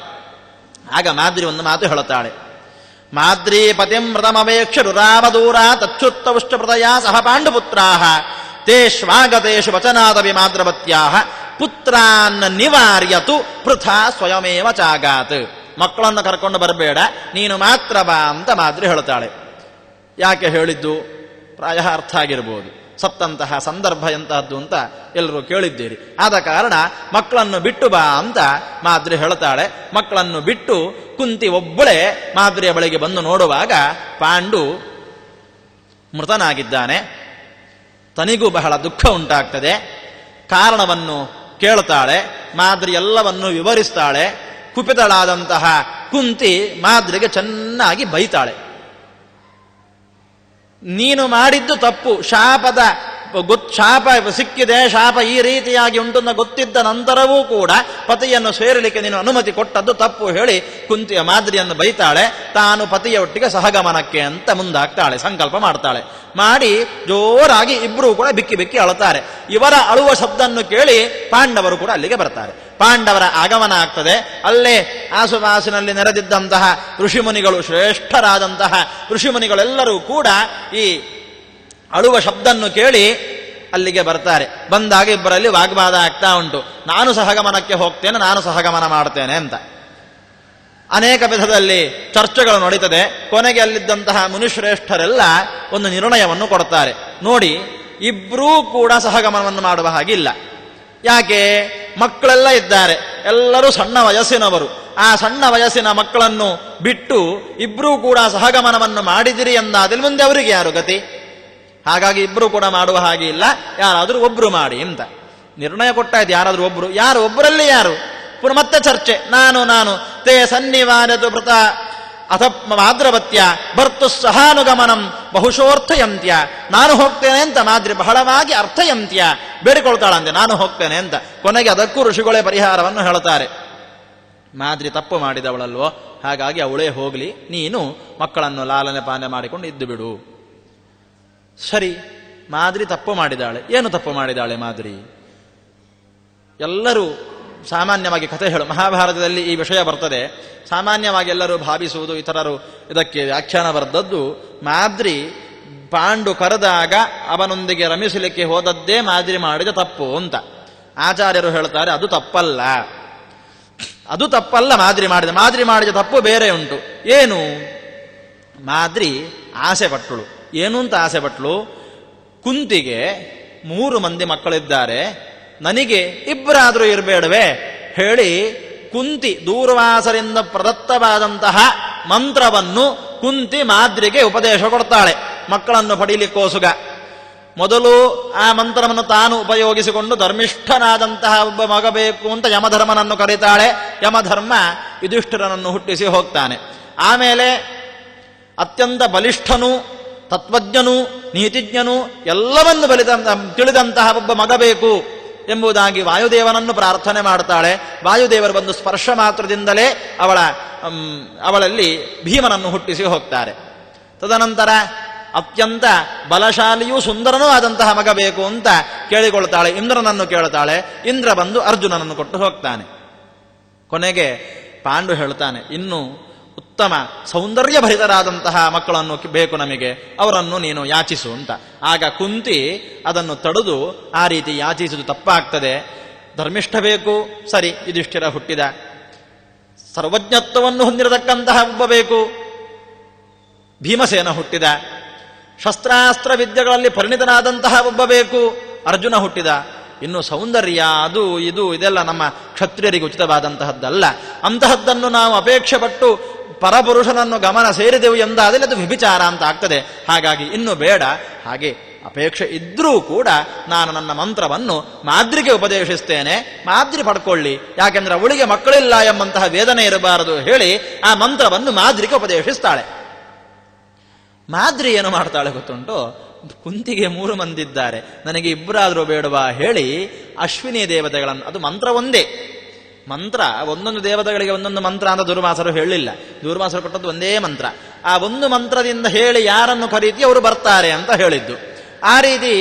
ಆಗ ಮಾದ್ರಿ ಒಂದು ಮಾತು ಹೇಳುತ್ತಾಳೆ. ಮಾದ್ರಿ ಪತಿಂ ಮೃತಮವೇಕ್ಷ ರುರಾಮದೂರ ತಚ್ಚುತ್ತವುಷ್ಟ ಪ್ರದಯ ಸಹ ಪಾಂಡುಪುತ್ರಾಹ ತೇ ಶ್ವಾಗತೇಷು ವಚನಾದವಿ ಮಾದ್ರವತ್ಯಾಹ ಪುತ್ರಾನ್ನ ನಿವಾರ್ಯತು ಪೃಥಾ ಸ್ವಯಮೇವ ಚಾಗಾತ್. ಮಕ್ಕಳನ್ನು ಕರ್ಕೊಂಡು ಬರಬೇಡ, ನೀನು ಮಾತ್ರ ಬಾ ಅಂತ ಮಾದ್ರಿ ಹೇಳ್ತಾಳೆ. ಯಾಕೆ ಹೇಳಿದ್ದು? ಪ್ರಾಯ ಅರ್ಥ ಆಗಿರ್ಬೋದು. ಸತ್ತಂತಹ ಸಂದರ್ಭ ಎಂತಹದ್ದು ಅಂತ ಎಲ್ಲರೂ ಕೇಳಿದ್ದೀರಿ. ಆದ ಕಾರಣ ಮಕ್ಕಳನ್ನು ಬಿಟ್ಟು ಬಾ ಅಂತ ಮಾದ್ರಿ ಹೇಳ್ತಾಳೆ. ಮಕ್ಕಳನ್ನು ಬಿಟ್ಟು ಕುಂತಿ ಒಬ್ಬಳೇ ಮಾದ್ರಿಯ ಬಳಿಗೆ ಬಂದು ನೋಡುವಾಗ ಪಾಂಡು ಮೃತನಾಗಿದ್ದಾನೆ. ತನಿಗೂ ಬಹಳ ದುಃಖ ಉಂಟಾಗ್ತದೆ. ಕಾರಣವನ್ನು ಕೇಳ್ತಾಳೆ. ಮಾದ್ರಿ ಎಲ್ಲವನ್ನು ವಿವರಿಸ್ತಾಳೆ. ಕುಪಿತಳಾದಂತಹ ಕುಂತಿ ಮಾದ್ರಿಗೆ ಚೆನ್ನಾಗಿ ಬೈತಾಳೆ. ನೀನು ಮಾಡಿದ್ದು ತಪ್ಪು, ಶಾಪ ಸಿಕ್ಕಿದೆ, ಶಾಪ ಈ ರೀತಿಯಾಗಿ ಉಂಟು ಗೊತ್ತಿದ್ದ ನಂತರವೂ ಕೂಡ ಪತಿಯನ್ನು ಸೇರಲಿಕ್ಕೆ ನೀನು ಅನುಮತಿ ಕೊಟ್ಟದ್ದು ತಪ್ಪು ಹೇಳಿ ಕುಂತಿಯ ಮಾದ್ರಿಯನ್ನು ಬೈತಾಳೆ. ತಾನು ಪತಿಯೊಟ್ಟಿಗೆ ಸಹಗಮನಕ್ಕೆ ಅಂತ ಮುಂದಾಗ್ತಾಳೆ, ಸಂಕಲ್ಪ ಮಾಡ್ತಾಳೆ. ಮಾಡಿ ಜೋರಾಗಿ ಇಬ್ಬರೂ ಕೂಡ ಬಿಕ್ಕಿ ಬಿಕ್ಕಿ ಅಳುತ್ತಾರೆ. ಇವರ ಅಳುವ ಶಬ್ದನ್ನು ಕೇಳಿ ಪಾಂಡವರು ಕೂಡ ಅಲ್ಲಿಗೆ ಬರ್ತಾರೆ. ಪಾಂಡವರ ಆಗಮನ ಆಗ್ತದೆ. ಅಲ್ಲೇ ಆಸುಪಾಸಿನಲ್ಲಿ ನೆರೆದಿದ್ದಂತಹ ಋಷಿಮುನಿಗಳು, ಶ್ರೇಷ್ಠರಾದಂತಹ ಋಷಿಮುನಿಗಳೆಲ್ಲರೂ ಕೂಡ ಈ ಅಳುವ ಶಬ್ದನ್ನು ಕೇಳಿ ಅಲ್ಲಿಗೆ ಬರ್ತಾರೆ. ಬಂದಾಗ ಇಬ್ಬರಲ್ಲಿ ವಾಗ್ವಾದ ಆಗ್ತಾ ಉಂಟು. ನಾನು ಸಹಗಮನಕ್ಕೆ ಹೋಗ್ತೇನೆ, ನಾನು ಸಹಗಮನ ಮಾಡ್ತೇನೆ ಅಂತ ಅನೇಕ ವಿಧದಲ್ಲಿ ಚರ್ಚೆಗಳು ನಡೀತದೆ. ಕೊನೆಗೆ ಅಲ್ಲಿದ್ದಂತಹ ಮುನಿಶ್ರೇಷ್ಠರೆಲ್ಲ ಒಂದು ನಿರ್ಣಯವನ್ನು ಕೊಡ್ತಾರೆ. ನೋಡಿ, ಇಬ್ಬರೂ ಕೂಡ ಸಹಗಮನವನ್ನು ಮಾಡುವ ಹಾಗಿಲ್ಲ. ಯಾಕೆ? ಮಕ್ಕಳೆಲ್ಲ ಇದ್ದಾರೆ, ಎಲ್ಲರೂ ಸಣ್ಣ ವಯಸ್ಸಿನವರು. ಆ ಸಣ್ಣ ವಯಸ್ಸಿನ ಮಕ್ಕಳನ್ನು ಬಿಟ್ಟು ಇಬ್ಬರೂ ಕೂಡ ಸಹಗಮನವನ್ನು ಮಾಡಿದಿರಿ ಎಂದಾದಲ್ಲಿ ಮುಂದೆ ಅವರಿಗೆ ಯಾರು ಗತಿ? ಹಾಗಾಗಿ ಇಬ್ಬರು ಕೂಡ ಮಾಡುವ ಹಾಗೆ ಇಲ್ಲ, ಯಾರಾದರೂ ಒಬ್ರು ಮಾಡಿ ಅಂತ ನಿರ್ಣಯ ಕೊಟ್ಟಾಯ್ತು. ಯಾರಾದರೂ ಒಬ್ರು, ಯಾರು ಒಬ್ಬರಲ್ಲಿ ಯಾರು? ಪುನಃ ಮತ್ತೆ ಚರ್ಚೆ. ನಾನು ತೇ ಸನ್ನಿವಾರದು ಭೃತ ಅಥ ಮಾದ್ರವತ್ಯ ಭರ್ತು ಸಹಾನುಗಮನಂ ಬಹುಶೋರ್ಥಯಂತ್ಯ. ನಾನು ಹೋಗ್ತೇನೆ ಅಂತ ಮಾದ್ರಿ ಬಹಳವಾಗಿ ಅರ್ಥಯಂತ್ಯ, ಬೇಡಿಕೊಳ್ತಾಳಂತೆ ನಾನು ಹೋಗ್ತೇನೆ ಅಂತ. ಕೊನೆಗೆ ಅದಕ್ಕೂ ಋಷಿಗಳೇ ಪರಿಹಾರವನ್ನು ಹೇಳುತ್ತಾರೆ. ಮಾದ್ರಿ ತಪ್ಪು ಮಾಡಿದವಳಲ್ವೋ, ಹಾಗಾಗಿ ಅವಳೇ ಹೋಗಲಿ, ನೀನು ಮಕ್ಕಳನ್ನು ಲಾಲನೆ ಪಾಲನೆ ಮಾಡಿಕೊಂಡು ಇದ್ದು ಬಿಡು. ಸರಿ, ಮಾದ್ರಿ ತಪ್ಪು ಮಾಡಿದಾಳೆ. ಏನು ತಪ್ಪು ಮಾಡಿದಾಳೆ ಮಾದ್ರಿ? ಎಲ್ಲರೂ ಸಾಮಾನ್ಯವಾಗಿ ಕಥೆ ಹೇಳು, ಮಹಾಭಾರತದಲ್ಲಿ ಈ ವಿಷಯ ಬರ್ತದೆ. ಸಾಮಾನ್ಯವಾಗಿ ಎಲ್ಲರೂ ಭಾವಿಸುವುದು, ಇತರರು ಇದಕ್ಕೆ ವ್ಯಾಖ್ಯಾನ ಬರೆದದ್ದು, ಮಾದ್ರಿ ಪಾಂಡು ಕರೆದಾಗ ಅವನೊಂದಿಗೆ ರಮಿಸಲಿಕ್ಕೆ ಹೋದದ್ದೇ ಮಾದ್ರಿ ಮಾಡಿದ ತಪ್ಪು ಅಂತ. ಆಚಾರ್ಯರು ಹೇಳ್ತಾರೆ ಅದು ತಪ್ಪಲ್ಲ, ಅದು ತಪ್ಪಲ್ಲ. ಮಾದ್ರಿ ಮಾಡಿದ ತಪ್ಪು ಬೇರೆ ಉಂಟು. ಏನು? ಮಾದ್ರಿ ಆಸೆ ಪಟ್ಟಳು. ಏನು ಅಂತ ಆಸೆ ಪಟ್ಟಳು? ಕುಂತಿಗೆ 3 ಮಂದಿ ಮಕ್ಕಳಿದ್ದಾರೆ, ನನಗೆ ಇಬ್ಬರಾದರೂ ಇರಬೇಡವೇ ಹೇಳಿ ಕುಂತಿ ದೂರ್ವಾಸರಿಂದ ಪ್ರದತ್ತವಾದಂತಹ ಮಂತ್ರವನ್ನು ಕುಂತಿ ಮಾದ್ರಿಗೆ ಉಪದೇಶ ಕೊಡ್ತಾಳೆ ಮಕ್ಕಳನ್ನು ಪಡೀಲಿಕ್ಕೋಸುಗ. ಮೊದಲು ಆ ಮಂತ್ರವನ್ನು ತಾನು ಉಪಯೋಗಿಸಿಕೊಂಡು ಧರ್ಮಿಷ್ಠನಾದಂತಹ ಒಬ್ಬ ಮಗ ಬೇಕು ಅಂತ ಯಮಧರ್ಮನನ್ನು ಕರೀತಾಳೆ. ಯಮಧರ್ಮ ಯುಧಿಷ್ಠಿರನನ್ನು ಹುಟ್ಟಿಸಿ ಹೋಗ್ತಾನೆ. ಆಮೇಲೆ ಅತ್ಯಂತ ಬಲಿಷ್ಠನು, ತತ್ವಜ್ಞನು, ನೀತಿಜ್ಞನು, ಎಲ್ಲವನ್ನು ತಿಳಿದಂತಹ ಒಬ್ಬ ಮಗ ಬೇಕು ಎಂಬುದಾಗಿ ವಾಯುದೇವನನ್ನು ಪ್ರಾರ್ಥನೆ ಮಾಡ್ತಾಳೆ. ವಾಯುದೇವರು ಬಂದು ಸ್ಪರ್ಶ ಮಾತ್ರದಿಂದಲೇ ಅವಳಲ್ಲಿ ಭೀಮನನ್ನು ಹುಟ್ಟಿಸಿ ಹೋಗ್ತಾರೆ. ತದನಂತರ ಅತ್ಯಂತ ಬಲಶಾಲಿಯೂ ಸುಂದರನೂ ಆದಂತಹ ಮಗ ಬೇಕು ಅಂತ ಕೇಳಿಕೊಳ್ತಾಳೆ. ಇಂದ್ರನನ್ನು ಕೇಳ್ತಾಳೆ. ಇಂದ್ರ ಬಂದು ಅರ್ಜುನನನ್ನು ಕೊಟ್ಟು ಹೋಗ್ತಾನೆ. ಕೊನೆಗೆ ಪಾಂಡು ಹೇಳ್ತಾನೆ, ಇನ್ನು ಉತ್ತಮ ಸೌಂದರ್ಯಭರಿತರಾದಂತಹ ಮಕ್ಕಳನ್ನು ಬೇಕು ನಮಗೆ, ಅವರನ್ನು ನೀನು ಯಾಚಿಸು ಅಂತ. ಆಗ ಕುಂತಿ ಅದನ್ನು ತಡೆದು, ಆ ರೀತಿ ಯಾಚಿಸುವುದು ತಪ್ಪಾಗ್ತದೆ, ಧರ್ಮಿಷ್ಠ ಬೇಕು, ಸರಿ, ಯುಧಿಷ್ಠಿರ ಹುಟ್ಟಿದ. ಸರ್ವಜ್ಞತ್ವವನ್ನು ಹೊಂದಿರತಕ್ಕಂತಹ ಒಬ್ಬ ಬೇಕು, ಭೀಮಸೇನ ಹುಟ್ಟಿದ. ಶಸ್ತ್ರಾಸ್ತ್ರ ವಿದ್ಯೆಗಳಲ್ಲಿ ಪರಿಣಿತನಾದಂತಹ ಒಬ್ಬ ಬೇಕು, ಅರ್ಜುನ ಹುಟ್ಟಿದ. ಇನ್ನು ಸೌಂದರ್ಯ ಅದು ಇದು ಇದೆಲ್ಲ ನಮ್ಮ ಕ್ಷತ್ರಿಯರಿಗೆ ಉಚಿತವಾದಂತಹದ್ದಲ್ಲ. ಅಂತಹದ್ದನ್ನು ನಾವು ಅಪೇಕ್ಷೆ ಪಟ್ಟು ಪರಪುರುಷನನ್ನು ಗಮನ ಸೇರಿದೆವು ಎಂದಾದರೆ ಅದು ವ್ಯಭಿಚಾರ ಅಂತ ಆಗ್ತದೆ. ಹಾಗಾಗಿ ಇನ್ನು ಬೇಡ. ಹಾಗೆ ಅಪೇಕ್ಷೆ ಇದ್ರೂ ಕೂಡ ನಾನು ನನ್ನ ಮಂತ್ರವನ್ನು ಮಾದ್ರಿಗೆ ಉಪದೇಶಿಸ್ತೇನೆ, ಮಾದ್ರಿ ಪಡ್ಕೊಳ್ಳಿ, ಯಾಕೆಂದ್ರೆ ಅವಳಿಗೆ ಮಕ್ಕಳಿಲ್ಲ ಎಂಬಂತಹ ವೇದನೆ ಇರಬಾರದು ಹೇಳಿ ಆ ಮಂತ್ರವನ್ನು ಮಾದ್ರಿಗೆ ಉಪದೇಶಿಸ್ತಾಳೆ. ಮಾದ್ರಿ ಏನು ಮಾಡ್ತಾಳೆ ಗೊತ್ತುಂಟು? ಕುಂತಿಗೆ 3 ಮಂದಿ ಇದ್ದಾರೆ, ನನಗೆ ಇಬ್ಬರಾದರೂ ಬೇಡವಾ ಹೇಳಿ ಅಶ್ವಿನಿ ದೇವತೆಗಳನ್ನು, ಅದು ಮಂತ್ರ ಒಂದೇ ಮಂತ್ರ, ಒಂದೊಂದು ದೇವತೆಗಳಿಗೆ ಒಂದೊಂದು ಮಂತ್ರ ಅಂತ ದುರ್ವಾಸರು ಹೇಳಿಲ್ಲ. ದುರ್ವಾಸರು ಕೊಟ್ಟದ್ದು ಒಂದೇ ಮಂತ್ರ. ಆ ಒಂದು ಮಂತ್ರದಿಂದ ಹೇಳಿ ಯಾರನ್ನು ಕರೀತಿ ಅವರು ಬರ್ತಾರೆ ಅಂತ ಹೇಳಿದ್ದು. ಆ ರೀತಿ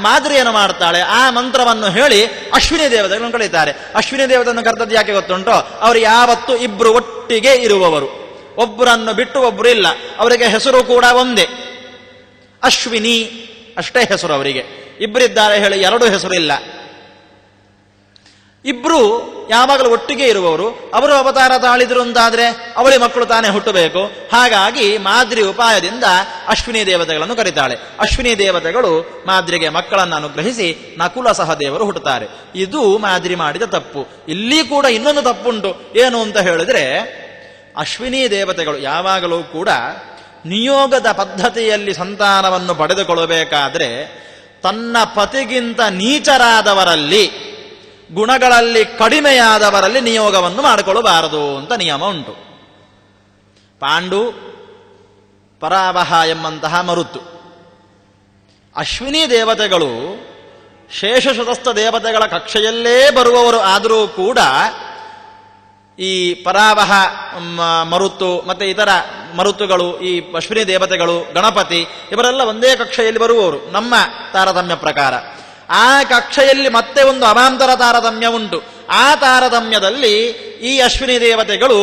ಮಾದ್ರಿ ಏನು ಮಾಡ್ತಾಳೆ? ಆ ಮಂತ್ರವನ್ನು ಹೇಳಿ ಅಶ್ವಿನಿ ದೇವತೆಗಳನ್ನು ಕರೀತಾರೆ. ಅಶ್ವಿನಿ ದೇವತೆಯನ್ನು ಕರೆದದ್ದು ಯಾಕೆ ಗೊತ್ತುಂಟೋ? ಅವರು ಯಾವತ್ತೂ ಇಬ್ರು ಒಟ್ಟಿಗೆ ಇರುವವರು, ಒಬ್ಬರನ್ನು ಬಿಟ್ಟು ಒಬ್ಬರು ಇಲ್ಲ. ಅವರಿಗೆ ಹೆಸರು ಕೂಡ ಒಂದೇ, ಅಶ್ವಿನಿ ಅಷ್ಟೇ ಹೆಸರು ಅವರಿಗೆ. ಇಬ್ಬರಿದ್ದಾರೆ ಹೇಳಿ 2 ಹೆಸರು ಇಲ್ಲ. ಇಬ್ರು ಯಾವಾಗಲೂ ಒಟ್ಟಿಗೆ ಇರುವವರು. ಅವರು ಅವತಾರ ತಾಳಿದ್ರು ಅಂತಾದ್ರೆ ಅವಳಿ ಮಕ್ಕಳು ತಾನೇ ಹುಟ್ಟಬೇಕು. ಹಾಗಾಗಿ ಮಾದ್ರಿ ಉಪಾಯದಿಂದ ಅಶ್ವಿನಿ ದೇವತೆಗಳನ್ನು ಕರೀತಾಳೆ. ಅಶ್ವಿನಿ ದೇವತೆಗಳು ಮಾದ್ರಿಗೆ ಮಕ್ಕಳನ್ನು ಅನುಗ್ರಹಿಸಿ ನಕುಲ ಸಹದೇವರು ಹುಟ್ಟುತ್ತಾರೆ. ಇದು ಮಾದ್ರಿ ಮಾಡಿದ ತಪ್ಪು. ಇಲ್ಲಿ ಕೂಡ ಇನ್ನೊಂದು ತಪ್ಪುಂಟು. ಏನು ಅಂತ ಹೇಳಿದ್ರೆ, ಅಶ್ವಿನಿ ದೇವತೆಗಳು ಯಾವಾಗಲೂ ಕೂಡ ನಿಯೋಗದ ಪದ್ಧತಿಯಲ್ಲಿ ಸಂತಾನವನ್ನು ಪಡೆದುಕೊಳ್ಳಬೇಕಾದ್ರೆ ತನ್ನ ಪತಿಗಿಂತ ನೀಚರಾದವರಲ್ಲಿ, ಗುಣಗಳಲ್ಲಿ ಕಡಿಮೆಯಾದವರಲ್ಲಿ ನಿಯೋಗವನ್ನು ಮಾಡಿಕೊಳ್ಳಬಾರದು ಅಂತ ನಿಯಮ ಉಂಟು. ಪಾಂಡು, ಪರಾವಹ ಎಂಬಂತಹ ಮರುತ್ತು. ಅಶ್ವಿನಿ ದೇವತೆಗಳು ಶೇಷಶತಸ್ಥ ದೇವತೆಗಳ ಕಕ್ಷೆಯಲ್ಲೇ ಬರುವವರು ಆದರೂ ಕೂಡ ಈ ಪರಾವಹ ಮರುತ್ತು ಮತ್ತೆ ಇತರ ಮರುತ್ತುಗಳು, ಈ ಅಶ್ವಿನಿ ದೇವತೆಗಳು, ಗಣಪತಿ ಇವರೆಲ್ಲ ಒಂದೇ ಕಕ್ಷೆಯಲ್ಲಿ ಬರುವವರು ನಮ್ಮ ತಾರತಮ್ಯ ಪ್ರಕಾರ. ಆ ಕಕ್ಷೆಯಲ್ಲಿ ಮತ್ತೆ ಒಂದು ಅವಾಂತರ ತಾರತಮ್ಯ ಉಂಟು. ಆ ತಾರತಮ್ಯದಲ್ಲಿ ಈ ಅಶ್ವಿನಿ ದೇವತೆಗಳು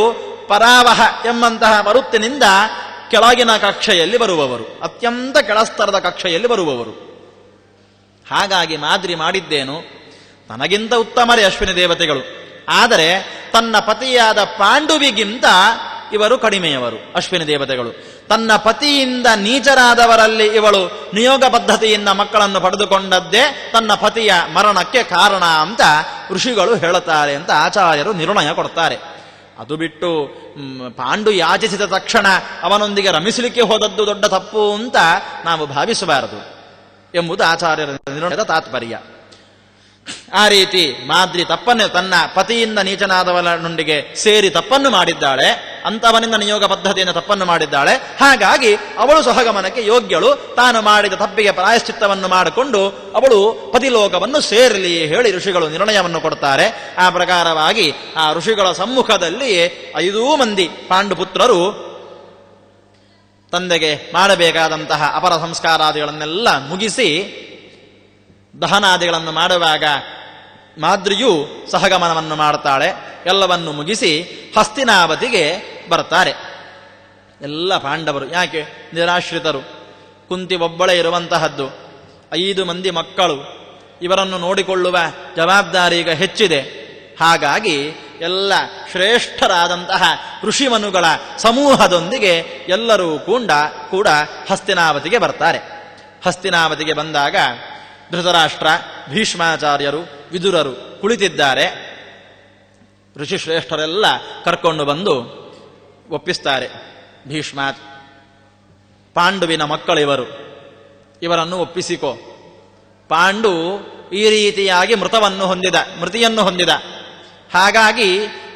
ಪರಾವಹ ಎಂಬಂತಹ ಮರುತ್ತಿನಿಂದ ಕೆಳಗಿನ ಕಕ್ಷೆಯಲ್ಲಿ ಬರುವವರು, ಅತ್ಯಂತ ಕೆಳಸ್ತರದ ಕಕ್ಷೆಯಲ್ಲಿ ಬರುವವರು. ಹಾಗಾಗಿ ಮಾದ್ರಿ ಮಾಡಿದ್ದೇನು, ನನಗಿಂತ ಉತ್ತಮರೇ ಅಶ್ವಿನಿ ದೇವತೆಗಳು, ಆದರೆ ತನ್ನ ಪತಿಯಾದ ಪಾಂಡುವಿಗಿಂತ ಇವರು ಕಡಿಮೆಯವರು. ಅಶ್ವಿನಿ ದೇವತೆಗಳು ತನ್ನ ಪತಿಯಿಂದ ನೀಚರಾದವರಲ್ಲಿ ಇವಳು ನಿಯೋಗ ಪದ್ಧತಿಯಿಂದ ಮಕ್ಕಳನ್ನು ಪಡೆದುಕೊಂಡದ್ದೇ ತನ್ನ ಪತಿಯ ಮರಣಕ್ಕೆ ಕಾರಣ ಅಂತ ಋಷಿಗಳು ಹೇಳುತ್ತಾರೆ ಅಂತ ಆಚಾರ್ಯರು ನಿರ್ಣಯ ಕೊಡ್ತಾರೆ. ಅದು ಬಿಟ್ಟು ಪಾಂಡು ಯಾಚಿಸಿದ ತಕ್ಷಣ ಅವನೊಂದಿಗೆ ರಮಿಸಲಿಕ್ಕೆ ಹೋದದ್ದು ದೊಡ್ಡ ತಪ್ಪು ಅಂತ ನಾವು ಭಾವಿಸಬಾರದು ಎಂಬುದು ಆಚಾರ್ಯರ ನಿರ್ಣಯದ ತಾತ್ಪರ್ಯ. ಆ ರೀತಿ ಮಾದ್ರಿ ತಪ್ಪನ್ನು ತನ್ನ ಪತಿಯಿಂದ ನೀಚನಾದವನೊಂದಿಗೆ ಸೇರಿ ತಪ್ಪನ್ನು ಮಾಡಿದ್ದಾಳೆ, ಅಂತವನಿಂದ ನಿಯೋಗ ಪದ್ಧತಿಯಿಂದ ತಪ್ಪನ್ನು ಮಾಡಿದ್ದಾಳೆ. ಹಾಗಾಗಿ ಅವಳು ಸಹಗಮನಕ್ಕೆ ಯೋಗ್ಯಳು. ತಾನು ಮಾಡಿದ ತಪ್ಪಿಗೆ ಪ್ರಾಯಶ್ಚಿತ್ತವನ್ನು ಮಾಡಿಕೊಂಡು ಅವಳು ಪತಿಲೋಕವನ್ನು ಸೇರಲಿ ಹೇಳಿ ಋಷಿಗಳು ನಿರ್ಣಯವನ್ನು ಕೊಡ್ತಾರೆ. ಆ ಪ್ರಕಾರವಾಗಿ ಆ ಋಷಿಗಳ ಸಮ್ಮುಖದಲ್ಲಿ 5 ಮಂದಿ ಪಾಂಡುಪುತ್ರರು ತಂದೆಗೆ ಮಾಡಬೇಕಾದಂತಹ ಅಪರ ಸಂಸ್ಕಾರಾದಿಗಳನ್ನೆಲ್ಲ ಮುಗಿಸಿ ದಹನಾದಿಗಳನ್ನು ಮಾಡುವಾಗ ಮಾದ್ರಿಯು ಸಹಗಮನವನ್ನು ಮಾಡುತ್ತಾಳೆ. ಎಲ್ಲವನ್ನು ಮುಗಿಸಿ ಹಸ್ತಿನಾವತಿಗೆ ಬರ್ತಾರೆ ಎಲ್ಲ ಪಾಂಡವರು. ಯಾಕೆ? ನಿರಾಶ್ರಿತರು, ಕುಂತಿ ಒಬ್ಬಳೇ ಇರುವಂತಹದ್ದು, 5 ಮಂದಿ ಮಕ್ಕಳು, ಇವರನ್ನು ನೋಡಿಕೊಳ್ಳುವ ಜವಾಬ್ದಾರಿ ಈಗ ಹೆಚ್ಚಿದೆ. ಹಾಗಾಗಿ ಎಲ್ಲ ಶ್ರೇಷ್ಠರಾದಂತಹ ಋಷಿಮನುಗಳ ಸಮೂಹದೊಂದಿಗೆ ಎಲ್ಲರೂ ಕೂಡ ಹಸ್ತಿನಾವತಿಗೆ ಬರ್ತಾರೆ. ಹಸ್ತಿನಾವತಿಗೆ ಬಂದಾಗ ಧೃತರಾಷ್ಟ್ರ, ಭೀಷ್ಮಾಚಾರ್ಯರು, ವಿದುರರು ಕುಳಿತಿದ್ದಾರೆ. ಋಷಿಶ್ರೇಷ್ಠರೆಲ್ಲ ಕರ್ಕೊಂಡು ಬಂದು ಒಪ್ಪಿಸ್ತಾರೆ. ಭೀಷ್ಮ, ಪಾಂಡುವಿನ ಮಕ್ಕಳಿವರು, ಇವರನ್ನು ಒಪ್ಪಿಸಿಕೋ. ಪಾಂಡು ಈ ರೀತಿಯಾಗಿ ಮೃತಿಯನ್ನು ಹೊಂದಿದ. ಹಾಗಾಗಿ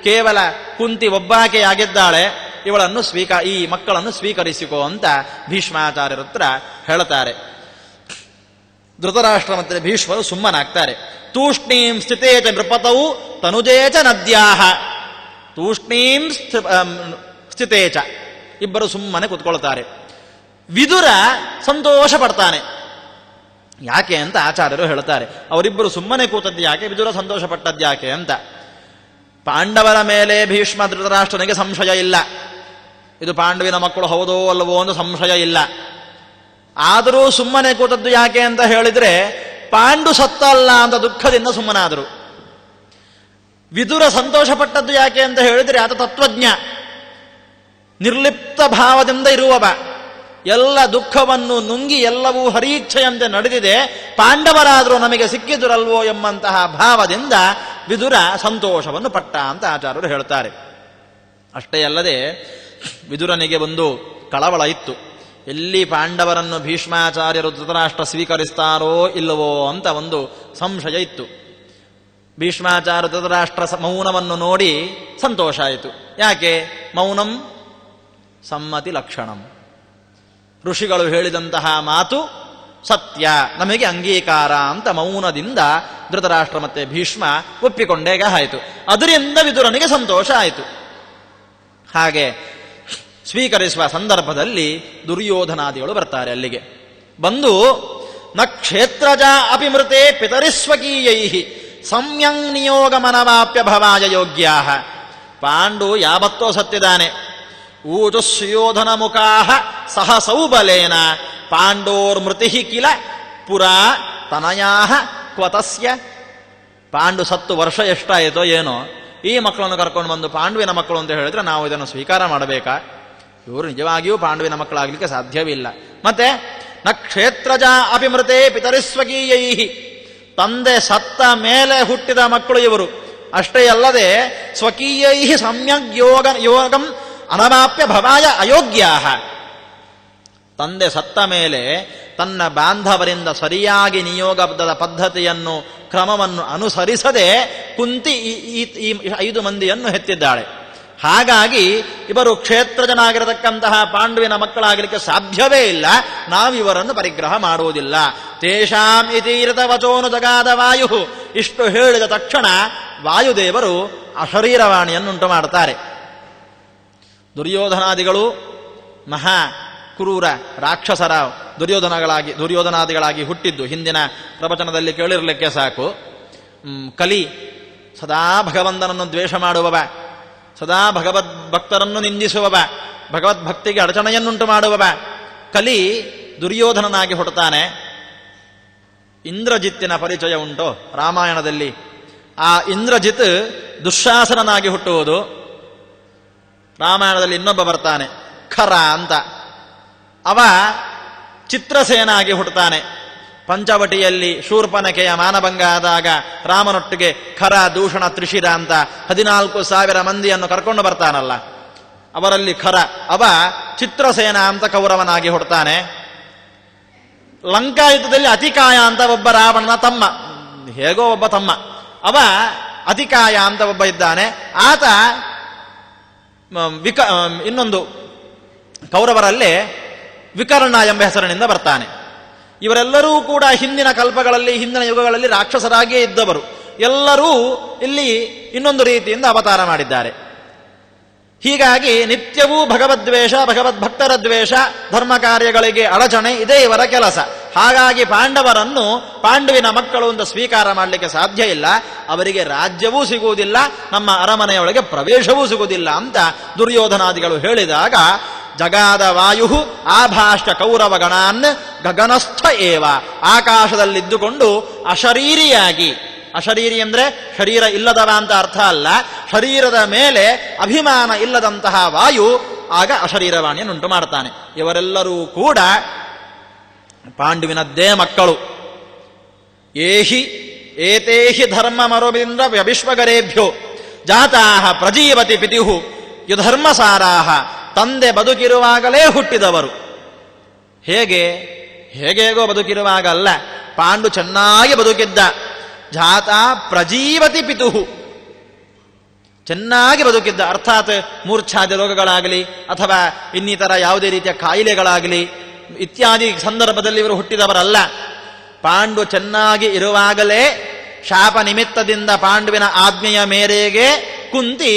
ಕೇವಲ ಕುಂತಿ ಒಬ್ಬಾಕೆಯಾಗಿದ್ದಾಳೆ, ಇವಳನ್ನು ಈ ಮಕ್ಕಳನ್ನು ಸ್ವೀಕರಿಸಿಕೋ ಅಂತ ಭೀಷ್ಮಾಚಾರ್ಯರ ಹತ್ರ ಹೇಳ್ತಾರೆ. ಧೃತರಾಷ್ಟ್ರ ಮತ್ತು ಭೀಷ್ಮರು ಸುಮ್ಮನಾಗ್ತಾರೆ. ತೂಷ್ಣೀಂ ಸ್ಥಿತೇಚ ನೃಪತೌ ತನುಜೇಚ ನದ್ಯಾಹ. ತೂಷ್ಣೀಂ ಸ್ಥಿತೇಚ, ಇಬ್ಬರು ಸುಮ್ಮನೆ ಕೂತ್ಕೊಳ್ತಾರೆ. ವಿದುರ ಸಂತೋಷ ಪಡ್ತಾನೆ. ಯಾಕೆ ಅಂತ ಆಚಾರ್ಯರು ಹೇಳ್ತಾರೆ. ಅವರಿಬ್ಬರು ಸುಮ್ಮನೆ ಕೂತದ್ದು ಯಾಕೆ, ವಿದುರ ಸಂತೋಷ ಪಟ್ಟದ್ದು ಯಾಕೆ ಅಂತ. ಪಾಂಡವರ ಮೇಲೆ ಭೀಷ್ಮ ಧೃತರಾಷ್ಟ್ರನಿಗೆ ಸಂಶಯ ಇಲ್ಲ. ಇದು ಪಾಂಡವಿನ ಮಕ್ಕಳು ಹೌದೋ ಅಲ್ಲವೋ ಅಂತ ಸಂಶಯ ಇಲ್ಲ. ಆದರೂ ಸುಮ್ಮನೆ ಕೂತದ್ದು ಯಾಕೆ ಅಂತ ಹೇಳಿದ್ರೆ ಪಾಂಡು ಸತ್ತಲ್ಲ ಅಂತ ದುಃಖದಿಂದ ಸುಮ್ಮನಾದರು. ವಿದುರ ಸಂತೋಷ ಪಟ್ಟದ್ದು ಯಾಕೆ ಅಂತ ಹೇಳಿದ್ರೆ ಆತ ತತ್ವಜ್ಞ, ನಿರ್ಲಿಪ್ತ ಭಾವದಿಂದ ಇರುವವ, ಎಲ್ಲ ದುಃಖವನ್ನು ನುಂಗಿ ಎಲ್ಲವೂ ಹರೀಚ್ಛೆಯಂತೆ ನಡೆದಿದೆ, ಪಾಂಡವರಾದರೂ ನಮಗೆ ಸಿಕ್ಕಿದುರಲ್ವೋ ಎಂಬಂತಹ ಭಾವದಿಂದ ವಿದುರ ಸಂತೋಷವನ್ನು ಪಟ್ಟ ಅಂತ ಆಚಾರ್ಯರು ಹೇಳ್ತಾರೆ. ಅಷ್ಟೇ ಅಲ್ಲದೆ ವಿದುರನಿಗೆ ಒಂದು ಕಳವಳ ಇತ್ತು. ಎಲ್ಲಿ ಪಾಂಡವರನ್ನು ಭೀಷ್ಮಾಚಾರ್ಯರು ಧೃತರಾಷ್ಟ್ರ ಸ್ವೀಕರಿಸ್ತಾರೋ ಇಲ್ಲವೋ ಅಂತ ಒಂದು ಸಂಶಯ ಇತ್ತು. ಭೀಷ್ಮಾಚಾರ್ಯ ಧೃತರಾಷ್ಟ್ರ ಮೌನವನ್ನು ನೋಡಿ ಸಂತೋಷ ಆಯಿತು. ಯಾಕೆ? ಮೌನಂ ಸಮ್ಮತಿ ಲಕ್ಷಣಂ. ಋಷಿಗಳು ಹೇಳಿದಂತಹ ಮಾತು ಸತ್ಯ, ನಮಗೆ ಅಂಗೀಕಾರ ಅಂತ ಮೌನದಿಂದ ಧೃತರಾಷ್ಟ್ರ ಮತ್ತೆ ಭೀಷ್ಮ ಒಪ್ಪಿಕೊಂಡೇಗ ಆಯಿತು. ಅದರಿಂದ ವಿದುರನಿಗೆ ಸಂತೋಷ ಆಯಿತು. ಹಾಗೆ ಸ್ವೀಕರಿಸುವ ಸಂದರ್ಭದಲ್ಲಿ ದುರ್ಯೋಧನಾದಿಗಳು ಬರ್ತಾರೆ. ಅಲ್ಲಿಗೆ ಬಂದು ನ ಕ್ಷೇತ್ರಜ ಅಪಿಮೃತೆ ಪಿತರಿಸ್ವಕೀಯೈ ಸಂಯಂ ನಿಯೋಗಮನವಾಪ್ಯ ಭವಾಯ ಯೋಗ್ಯಾ. ಪಾಂಡು ಯಾವತ್ತೋ ಸತ್ತಿದ್ದಾನೆ. ಊಜು ಸುಯೋಧನ ಮುಖಾಹ ಸಹ ಸೌಬಲೇನ ಪಾಂಡೋರ್ಮೃತಿ ಕಿಲ ಪುರಾ ತನಯಾ ಕ್ವತಸ್ಯ. ಪಾಂಡು ಸತ್ತು ವರ್ಷ ಎಷ್ಟಾಯಿತೋ ಏನೋ, ಈ ಮಕ್ಕಳನ್ನು ಕರ್ಕೊಂಡು ಬಂದು ಪಾಂಡುವಿನ ಮಕ್ಕಳು ಅಂತ ಹೇಳಿದ್ರೆ ನಾವು ಇದನ್ನು ಸ್ವೀಕಾರ ಮಾಡಬೇಕಾ? ಇವರು ನಿಜವಾಗಿಯೂ ಪಾಂಡುವಿನ ಮಕ್ಕಳಾಗಲಿಕ್ಕೆ ಸಾಧ್ಯವಿಲ್ಲ. ಮತ್ತೆ ನ ಕ್ಷೇತ್ರಜ ಅಪಿಮೃತೆ ಪಿತರಿಸ್ವಕೀಯೈ, ತಂದೆ ಸತ್ತ ಮೇಲೆ ಹುಟ್ಟಿದ ಮಕ್ಕಳು ಇವರು. ಅಷ್ಟೇ ಅಲ್ಲದೆ ಸ್ವಕೀಯೈ ಸಮ್ಯಕ್ ಯೋಗಂ ಅನವಾಪ್ಯ ಭವಾಯ ಅಯೋಗ್ಯಾ. ತಂದೆ ಸತ್ತ ಮೇಲೆ ತನ್ನ ಬಾಂಧವರಿಂದ ಸರಿಯಾಗಿ ನಿಯೋಗದ ಪದ್ಧತಿಯನ್ನು ಕ್ರಮವನ್ನು ಅನುಸರಿಸದೆ ಕುಂತಿ ಈ 5 ಮಂದಿಯನ್ನು ಹೆತ್ತಿದ್ದಾಳೆ. ಹಾಗಾಗಿ ಇವರು ಕ್ಷೇತ್ರಜನಾಗಿರತಕ್ಕಂತಹ ಪಾಂಡುವಿನ ಮಕ್ಕಳಾಗಲಿಕ್ಕೆ ಸಾಧ್ಯವೇ ಇಲ್ಲ. ನಾವಿವರನ್ನು ಪರಿಗ್ರಹ ಮಾಡುವುದಿಲ್ಲ. ತೇಷಾಂ ಇತೀರತ ವಚೋನು ಜಗಾದ ವಾಯು. ಇಷ್ಟು ಹೇಳಿದ ತಕ್ಷಣ ವಾಯುದೇವರು ಅಶರೀರವಾಣಿಯನ್ನುಂಟು ಮಾಡುತ್ತಾರೆ. ದುರ್ಯೋಧನಾದಿಗಳು ಮಹಾ ಕ್ರೂರ ರಾಕ್ಷಸರ ದುರ್ಯೋಧನಾದಿಗಳಾಗಿ ಹುಟ್ಟಿದ್ದು ಹಿಂದಿನ ಪ್ರವಚನದಲ್ಲಿ ಕೇಳಿರಲಿಕ್ಕೆ ಸಾಕು. ಕಲಿ ಸದಾ ಭಗವಂತನನ್ನು ದ್ವೇಷ ಮಾಡುವವ, ಸದಾ ಭಗವದ್ ಭಕ್ತರನ್ನು ನಿಂದಿಸುವವ, ಭಗವದ್ಭಕ್ತಿಗೆ ಅಡಚಣೆಯನ್ನುಂಟು ಮಾಡುವವ. ಕಲಿ ದುರ್ಯೋಧನನಾಗಿ ಹುಟ್ಟುತ್ತಾನೆ. ಇಂದ್ರಜಿತ್ತಿನ ಪರಿಚಯ ಉಂಟು ರಾಮಾಯಣದಲ್ಲಿ. ಆ ಇಂದ್ರಜಿತ್ ದುಶ್ಯಾಸನನಾಗಿ ಹುಟ್ಟುವುದು. ರಾಮಾಯಣದಲ್ಲಿ ಇನ್ನೊಬ್ಬ ಬರ್ತಾನೆ ಖರ ಅಂತ, ಅವ ಚಿತ್ರಸೇನ ಆಗಿ ಹುಟ್ಟುತ್ತಾನೆ. ಪಂಚವಟಿಯಲ್ಲಿ ಶೂರ್ಪನಖೆಯ ಮಾನಭಂಗ ಆದಾಗ ರಾಮನೊಟ್ಟಿಗೆ ಖರ, ದೂಷಣ, ತ್ರಿಶಿರ ಅಂತ 14,000 ಮಂದಿಯನ್ನು ಕರ್ಕೊಂಡು ಬರ್ತಾನಲ್ಲ, ಅವರಲ್ಲಿ ಖರ. ಅವ ಚಿತ್ರಸೇನ ಅಂತ ಕೌರವನಾಗಿ ಹುಡ್ತಾನೆ. ಲಂಕಾಯುದ್ಧದಲ್ಲಿ ಅತಿಕಾಯ ಅಂತ ಒಬ್ಬ ರಾವಣನ ತಮ್ಮ, ಹೇಗೋ ಒಬ್ಬ ತಮ್ಮ, ಅವ ಅತಿಕಾಯ ಅಂತ ಒಬ್ಬ ಇದ್ದಾನೆ. ಆತ ಇನ್ನೊಂದು ಕೌರವರಲ್ಲೇ ವಿಕರ್ಣ ಎಂಬ ಹೆಸರಿನಿಂದ ಬರ್ತಾನೆ. ಇವರೆಲ್ಲರೂ ಕೂಡ ಹಿಂದಿನ ಕಲ್ಪಗಳಲ್ಲಿ, ಹಿಂದಿನ ಯುಗಗಳಲ್ಲಿ ರಾಕ್ಷಸರಾಗಿಯೇ ಇದ್ದವರು. ಎಲ್ಲರೂ ಇಲ್ಲಿ ಇನ್ನೊಂದು ರೀತಿಯಿಂದ ಅವತಾರ ಮಾಡಿದ್ದಾರೆ. ಹೀಗಾಗಿ ನಿತ್ಯವೂ ಭಗವದ್ವೇಷ, ಭಗವದ್ಭಕ್ತರ ದ್ವೇಷ, ಧರ್ಮ ಕಾರ್ಯಗಳಿಗೆ ಅಡಚಣೆ, ಇದೇ ಇವರ ಕೆಲಸ. ಹಾಗಾಗಿ ಪಾಂಡವರನ್ನು ಪಾಂಡುವಿನ ಮಕ್ಕಳು ಅಂತ ಸ್ವೀಕಾರ ಮಾಡಲಿಕ್ಕೆ ಸಾಧ್ಯ ಇಲ್ಲ. ಅವರಿಗೆ ರಾಜ್ಯವೂ ಸಿಗುವುದಿಲ್ಲ, ನಮ್ಮ ಅರಮನೆಯೊಳಗೆ ಪ್ರವೇಶವೂ ಸಿಗುವುದಿಲ್ಲ ಅಂತ ದುರ್ಯೋಧನಾದಿಗಳು ಹೇಳಿದಾಗ, ಜಗಾದ ವಾಯು ಆಭಾಷ್ಟ ಕೌರವ ಗಣಾನ್ ಗಗನಸ್ಥ ಏವ, ಆಕಾಶದಲ್ಲಿದ್ದುಕೊಂಡು ಅಶರೀರಿಯಾಗಿ, ಅಶರೀರಿ ಅಂದ್ರೆ ಶರೀರ ಇಲ್ಲದವ ಅಂತ ಅರ್ಥ ಅಲ್ಲ, ಶರೀರದ ಮೇಲೆ ಅಭಿಮಾನ ಇಲ್ಲದಂತಹ ವಾಯು ಆಗ ಅಶರೀರವಾಣಿಯನ್ನುಂಟು ಮಾಡ್ತಾನೆ. ಇವರೆಲ್ಲರೂ ಕೂಡ ಪಾಂಡುವಿನದ್ದೇ ಮಕ್ಕಳು. ಏಹಿ ಏತೇಹಿ ಧರ್ಮ ಮರುವಿಂದ್ರ ವ್ಯವಿಶ್ವಗರೇಭ್ಯೋ ಜಾತಾಹ ಪ್ರಜೀವತಿ ಪಿತಿಹು ಯುಧರ್ಮಸಾರಾಹ, ತಂದೆ ಬದುಕಿರುವಾಗಲೇ ಹುಟ್ಟಿದವರು. ಹೇಗೇಗೋ ಬದುಕಿರುವಾಗಲ್ಲ, ಪಾಂಡು ಚೆನ್ನಾಗಿ ಬದುಕಿದ್ದ. ಜಾತ ಪ್ರಜೀವತಿ ಪಿತುಹು, ಚೆನ್ನಾಗಿ ಬದುಕಿದ್ದ. ಅರ್ಥಾತ್ ಮೂರ್ಛಾದಿ ರೋಗಗಳಾಗಲಿ ಅಥವಾ ಇನ್ನಿತರ ಯಾವುದೇ ರೀತಿಯ ಕಾಯಿಲೆಗಳಾಗಲಿ ಇತ್ಯಾದಿ ಸಂದರ್ಭದಲ್ಲಿ ಇವರು ಹುಟ್ಟಿದವರಲ್ಲ. ಪಾಂಡು ಚೆನ್ನಾಗಿ ಇರುವಾಗಲೇ ಶಾಪ ನಿಮಿತ್ತದಿಂದ ಪಾಂಡುವಿನ ಆಜ್ಞೆಯ ಮೇರೆಗೆ ಕುಂತಿ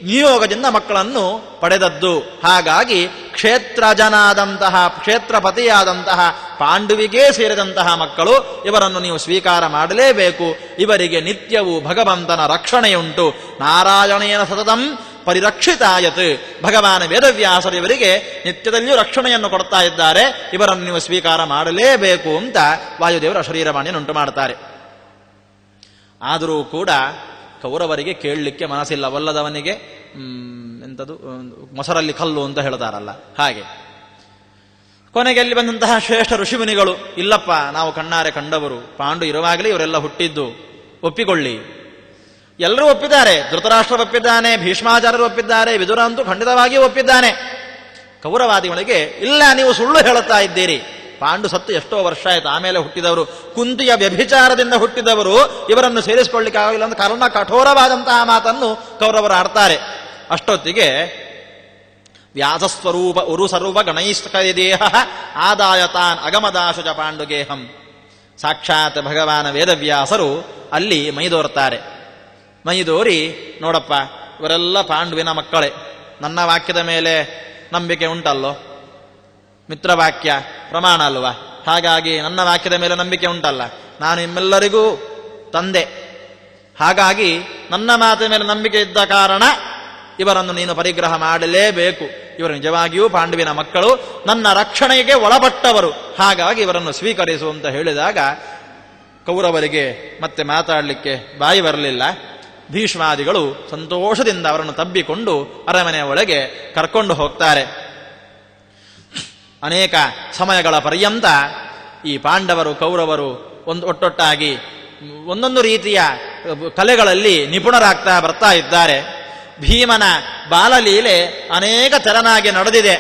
ನಿಯೋಗದಿಂದ ಮಕ್ಕಳನ್ನು ಪಡೆದದ್ದು. ಹಾಗಾಗಿ ಕ್ಷೇತ್ರಜನಾದಂತಹ, ಕ್ಷೇತ್ರಪತಿಯಾದಂತಹ ಪಾಂಡುವಿಗೆ ಸೇರಿದಂತಹ ಮಕ್ಕಳು. ಇವರನ್ನು ನೀವು ಸ್ವೀಕಾರ ಮಾಡಲೇಬೇಕು. ಇವರಿಗೆ ನಿತ್ಯವೂ ಭಗವಂತನ ರಕ್ಷಣೆಯುಂಟು. ನಾರಾಯಣೇನ ಸತತಂ ಪರಿರಕ್ಷಿತಾಯತ್, ಭಗವಾನ ವೇದವ್ಯಾಸರು ಇವರಿಗೆ ನಿತ್ಯದಲ್ಲಿಯೂ ರಕ್ಷಣೆಯನ್ನು ಕೊಡ್ತಾ ಇದ್ದಾರೆ. ಇವರನ್ನು ನೀವು ಸ್ವೀಕಾರ ಮಾಡಲೇಬೇಕು ಅಂತ ವಾಯುದೇವರು ಅಶರೀರವಾಣಿಯನ್ನುಂಟು ಮಾಡ್ತಾರೆ. ಆದರೂ ಕೂಡ ಕೌರವರಿಗೆ ಕೇಳಲಿಕ್ಕೆ ಮನಸ್ಸಿಲ್ಲ. ಒಲ್ಲದವನಿಗೆ ಎಂಥದ್ದು ಮೊಸರಲ್ಲಿ ಕಲ್ಲು ಅಂತ ಹೇಳ್ತಾರಲ್ಲ ಹಾಗೆ. ಕೊನೆಗೆ ಅಲ್ಲಿ ಬಂದಂತಹ ಶ್ರೇಷ್ಠ ಋಷಿಮುನಿಗಳು, ಇಲ್ಲಪ್ಪ ನಾವು ಕಣ್ಣಾರೆ ಕಂಡವರು, ಪಾಂಡು ಇರುವಾಗಲೇ ಇವರೆಲ್ಲ ಹುಟ್ಟಿದ್ದು, ಒಪ್ಪಿಕೊಳ್ಳಿ. ಎಲ್ಲರೂ ಒಪ್ಪಿದ್ದಾರೆ. ಧೃತರಾಷ್ಟ್ರ ಒಪ್ಪಿದ್ದಾನೆ, ಭೀಷ್ಮಾಚಾರ್ಯರು ಒಪ್ಪಿದ್ದಾರೆ, ವಿದುರ ಅಂತೂ ಖಂಡಿತವಾಗಿಯೂ ಒಪ್ಪಿದ್ದಾನೆ. ಕೌರವಾದಿಗಳಿಗೆ ಇಲ್ಲ, ನೀವು ಸುಳ್ಳು ಹೇಳುತ್ತಾ ಇದ್ದೀರಿ, ಪಾಂಡು ಸತ್ತು ಎಷ್ಟೋ ವರ್ಷ ಆಯಿತು, ಆಮೇಲೆ ಹುಟ್ಟಿದವರು, ಕುಂತಿಯ ವ್ಯಭಿಚಾರದಿಂದ ಹುಟ್ಟಿದವರು, ಇವರನ್ನು ಸೇರಿಸಿಕೊಳ್ಳಿಕ್ಕೆ ಆಗಲಿಲ್ಲ ಅಂತ ಕಾರಣ ಕಠೋರವಾದಂತಹ ಮಾತನ್ನು ಕೌರವರು ಆಡ್ತಾರೆ. ಅಷ್ಟೊತ್ತಿಗೆ ವ್ಯಾಸಸ್ವರೂಪ ಉರು ಸರ್ವ ಗಣೈಸ್ಕೈ ದೇಹ ಆದಾಯ ತಾನ್ ಅಗಮದಾಶುಜ ಪಾಂಡುಗೇಹಂ. ಸಾಕ್ಷಾತ್ ಭಗವಾನ ವೇದವ್ಯಾಸರು ಅಲ್ಲಿ ಮೈದೋರ್ತಾರೆ. ಮೈದೋರಿ, ನೋಡಪ್ಪ ಇವರೆಲ್ಲ ಪಾಂಡುವಿನ ಮಕ್ಕಳೇ, ನನ್ನ ವಾಕ್ಯದ ಮೇಲೆ ನಂಬಿಕೆ ಉಂಟಲ್ಲೋ, ಮಿತ್ರವಾಕ್ಯ ಪ್ರಮಾಣ ಅಲ್ವಾ, ಹಾಗಾಗಿ ನನ್ನ ವಾಕ್ಯದ ಮೇಲೆ ನಂಬಿಕೆ ಉಂಟಲ್ಲ, ನಾನು ನಿಮ್ಮೆಲ್ಲರಿಗೂ ತಂದೆ, ಹಾಗಾಗಿ ನನ್ನ ಮಾತಿನ ಮೇಲೆ ನಂಬಿಕೆ ಇದ್ದ ಕಾರಣ ಇವರನ್ನು ನೀನು ಪರಿಗ್ರಹ ಮಾಡಲೇಬೇಕು. ಇವರು ನಿಜವಾಗಿಯೂ ಪಾಂಡುವಿನ ಮಕ್ಕಳು, ನನ್ನ ರಕ್ಷಣೆಗೆ ಒಳಪಟ್ಟವರು, ಹಾಗಾಗಿ ಇವರನ್ನು ಸ್ವೀಕರಿಸು ಅಂತ ಹೇಳಿದಾಗ ಕೌರವರಿಗೆ ಮತ್ತೆ ಮಾತಾಡಲಿಕ್ಕೆ ಬಾಯಿ ಬರಲಿಲ್ಲ. ಭೀಷ್ಮಾದಿಗಳು ಸಂತೋಷದಿಂದ ಅವರನ್ನು ತಬ್ಬಿಕೊಂಡು ಅರಮನೆಯ ಒಳಗೆ ಕರ್ಕೊಂಡು ಹೋಗ್ತಾರೆ. ಅನೇಕ ಸಮಯಗಳ ಪರ್ಯಂತ ಈ ಪಾಂಡವರು ಕೌರವರು ಒಟ್ಟೊಟ್ಟಾಗಿ ಒಂದೊಂದು ರೀತಿಯ ಕಲೆಗಳಲ್ಲಿ ನಿಪುಣರಾಗ್ತಾ ಬರ್ತಾ ಇದ್ದಾರೆ. ಭೀಮನ ಬಾಲಲೀಲೆ ಅನೇಕ ತೆರನಾಗಿ ನಡೆದಿದೆ.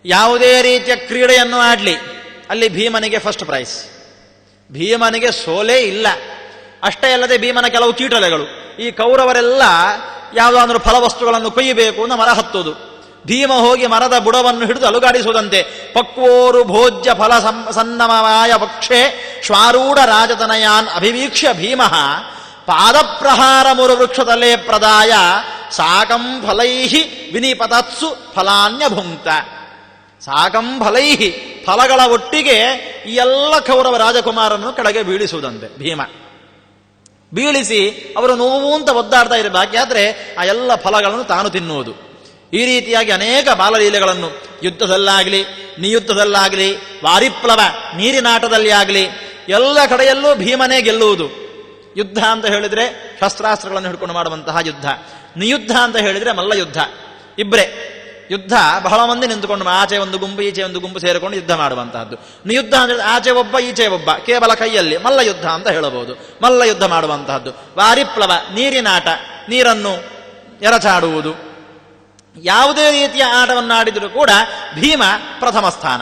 ಯಾವುದೇ ರೀತಿಯ ಕ್ರೀಡೆಯನ್ನು ಆಡಲಿ ಅಲ್ಲಿ ಭೀಮನಿಗೆ ಫಸ್ಟ್ ಪ್ರೈಸ್, ಭೀಮನಿಗೆ ಸೋಲೇ ಇಲ್ಲ. ಅಷ್ಟೇ ಅಲ್ಲದೆ ಭೀಮನ ಕೆಲವು ಕೀಟಲೆಗಳು, ಈ ಕೌರವರೆಲ್ಲ ಯಾವುದಾದ್ರೂ ಫಲವಸ್ತುಗಳನ್ನು ಕೊಯ್ಯಬೇಕು ಅಂತ ಮರ ಹತ್ತುವುದು, ಭೀಮ ಹೋಗಿ ಮರದ ಬುಡವನ್ನು ಹಿಡಿದು ಅಲುಗಾಡಿಸುವುದಂತೆ. ಪಕ್ವೋರು ಭೋಜ್ಯ ಫಲ ಸನ್ನಮವಾಯ ಪಕ್ಷೆ ಶ್ವಾರೂಢ ರಾಜತನಯಾನ್ ಅಭಿವೀಕ್ಷ್ಯ ಭೀಮ ಪಾದಪ್ರಹಾರ ಮುರು ವೃಕ್ಷದಲ್ಲೇ ಪ್ರದಾಯ ಸಾಕಂ ಫಲೈಹಿ ವಿನಿಪತತ್ಸು ಫಲಾನ್ಯಭುಂಕ್ತ. ಸಾಕಂ ಫಲೈಹಿ, ಫಲಗಳ ಒಟ್ಟಿಗೆ ಈ ಎಲ್ಲ ಕೌರವ ರಾಜಕುಮಾರನ್ನು ಕೆಳಗೆ ಬೀಳಿಸುವುದಂತೆ ಭೀಮ. ಬೀಳಿಸಿ ಅವರು ನೋವು ಅಂತ ಒದ್ದಾಡ್ತಾ ಇರಬೇಕು. ಆದರೆ ಆ ಎಲ್ಲ ಫಲಗಳನ್ನು ತಾನು ತಿನ್ನುವುದು. ಈ ರೀತಿಯಾಗಿ ಅನೇಕ ಬಾಲಲೀಲೆಗಳನ್ನು ಯುದ್ಧದಲ್ಲಾಗಲಿ, ನಿಯುದ್ಧದಲ್ಲಾಗಲಿ, ವಾರಿಪ್ಲವ ನೀರಿನಾಟದಲ್ಲಿ ಆಗಲಿ ಎಲ್ಲ ಕಡೆಯಲ್ಲೂ ಭೀಮನೇ ಗೆಲ್ಲುವುದು. ಯುದ್ಧ ಅಂತ ಹೇಳಿದ್ರೆ ಶಸ್ತ್ರಾಸ್ತ್ರಗಳನ್ನು ಹಿಡ್ಕೊಂಡು ಮಾಡುವಂತಹ ಯುದ್ಧ, ನಿಯುದ್ಧ ಅಂತ ಹೇಳಿದ್ರೆ ಮಲ್ಲ ಯುದ್ಧ. ಇಬ್ಬರೇ ಯುದ್ಧ, ಬಹಳ ಮಂದಿ ನಿಂತುಕೊಂಡು ಆಚೆ ಒಂದು ಗುಂಪು ಈಚೆ ಒಂದು ಗುಂಪು ಸೇರಿಕೊಂಡು ಯುದ್ಧ ಮಾಡುವಂತಹದ್ದು. ನಿಯುದ್ಧ ಅಂತ ಹೇಳಿದ್ರೆ ಆಚೆ ಒಬ್ಬ ಈಚೆ ಒಬ್ಬ, ಕೇವಲ ಕೈಯಲ್ಲಿ ಮಲ್ಲ ಯುದ್ಧ ಅಂತ ಹೇಳಬಹುದು. ಮಲ್ಲ ಯುದ್ಧ ಮಾಡುವಂತಹದ್ದು. ವಾರಿಪ್ಲವ ನೀರಿನಾಟ, ನೀರನ್ನು ಎರಚಾಡುವುದು. ಯಾವುದೇ ರೀತಿಯ ಆಟವನ್ನಾಡಿದರೂ ಕೂಡ ಭೀಮ ಪ್ರಥಮ ಸ್ಥಾನ.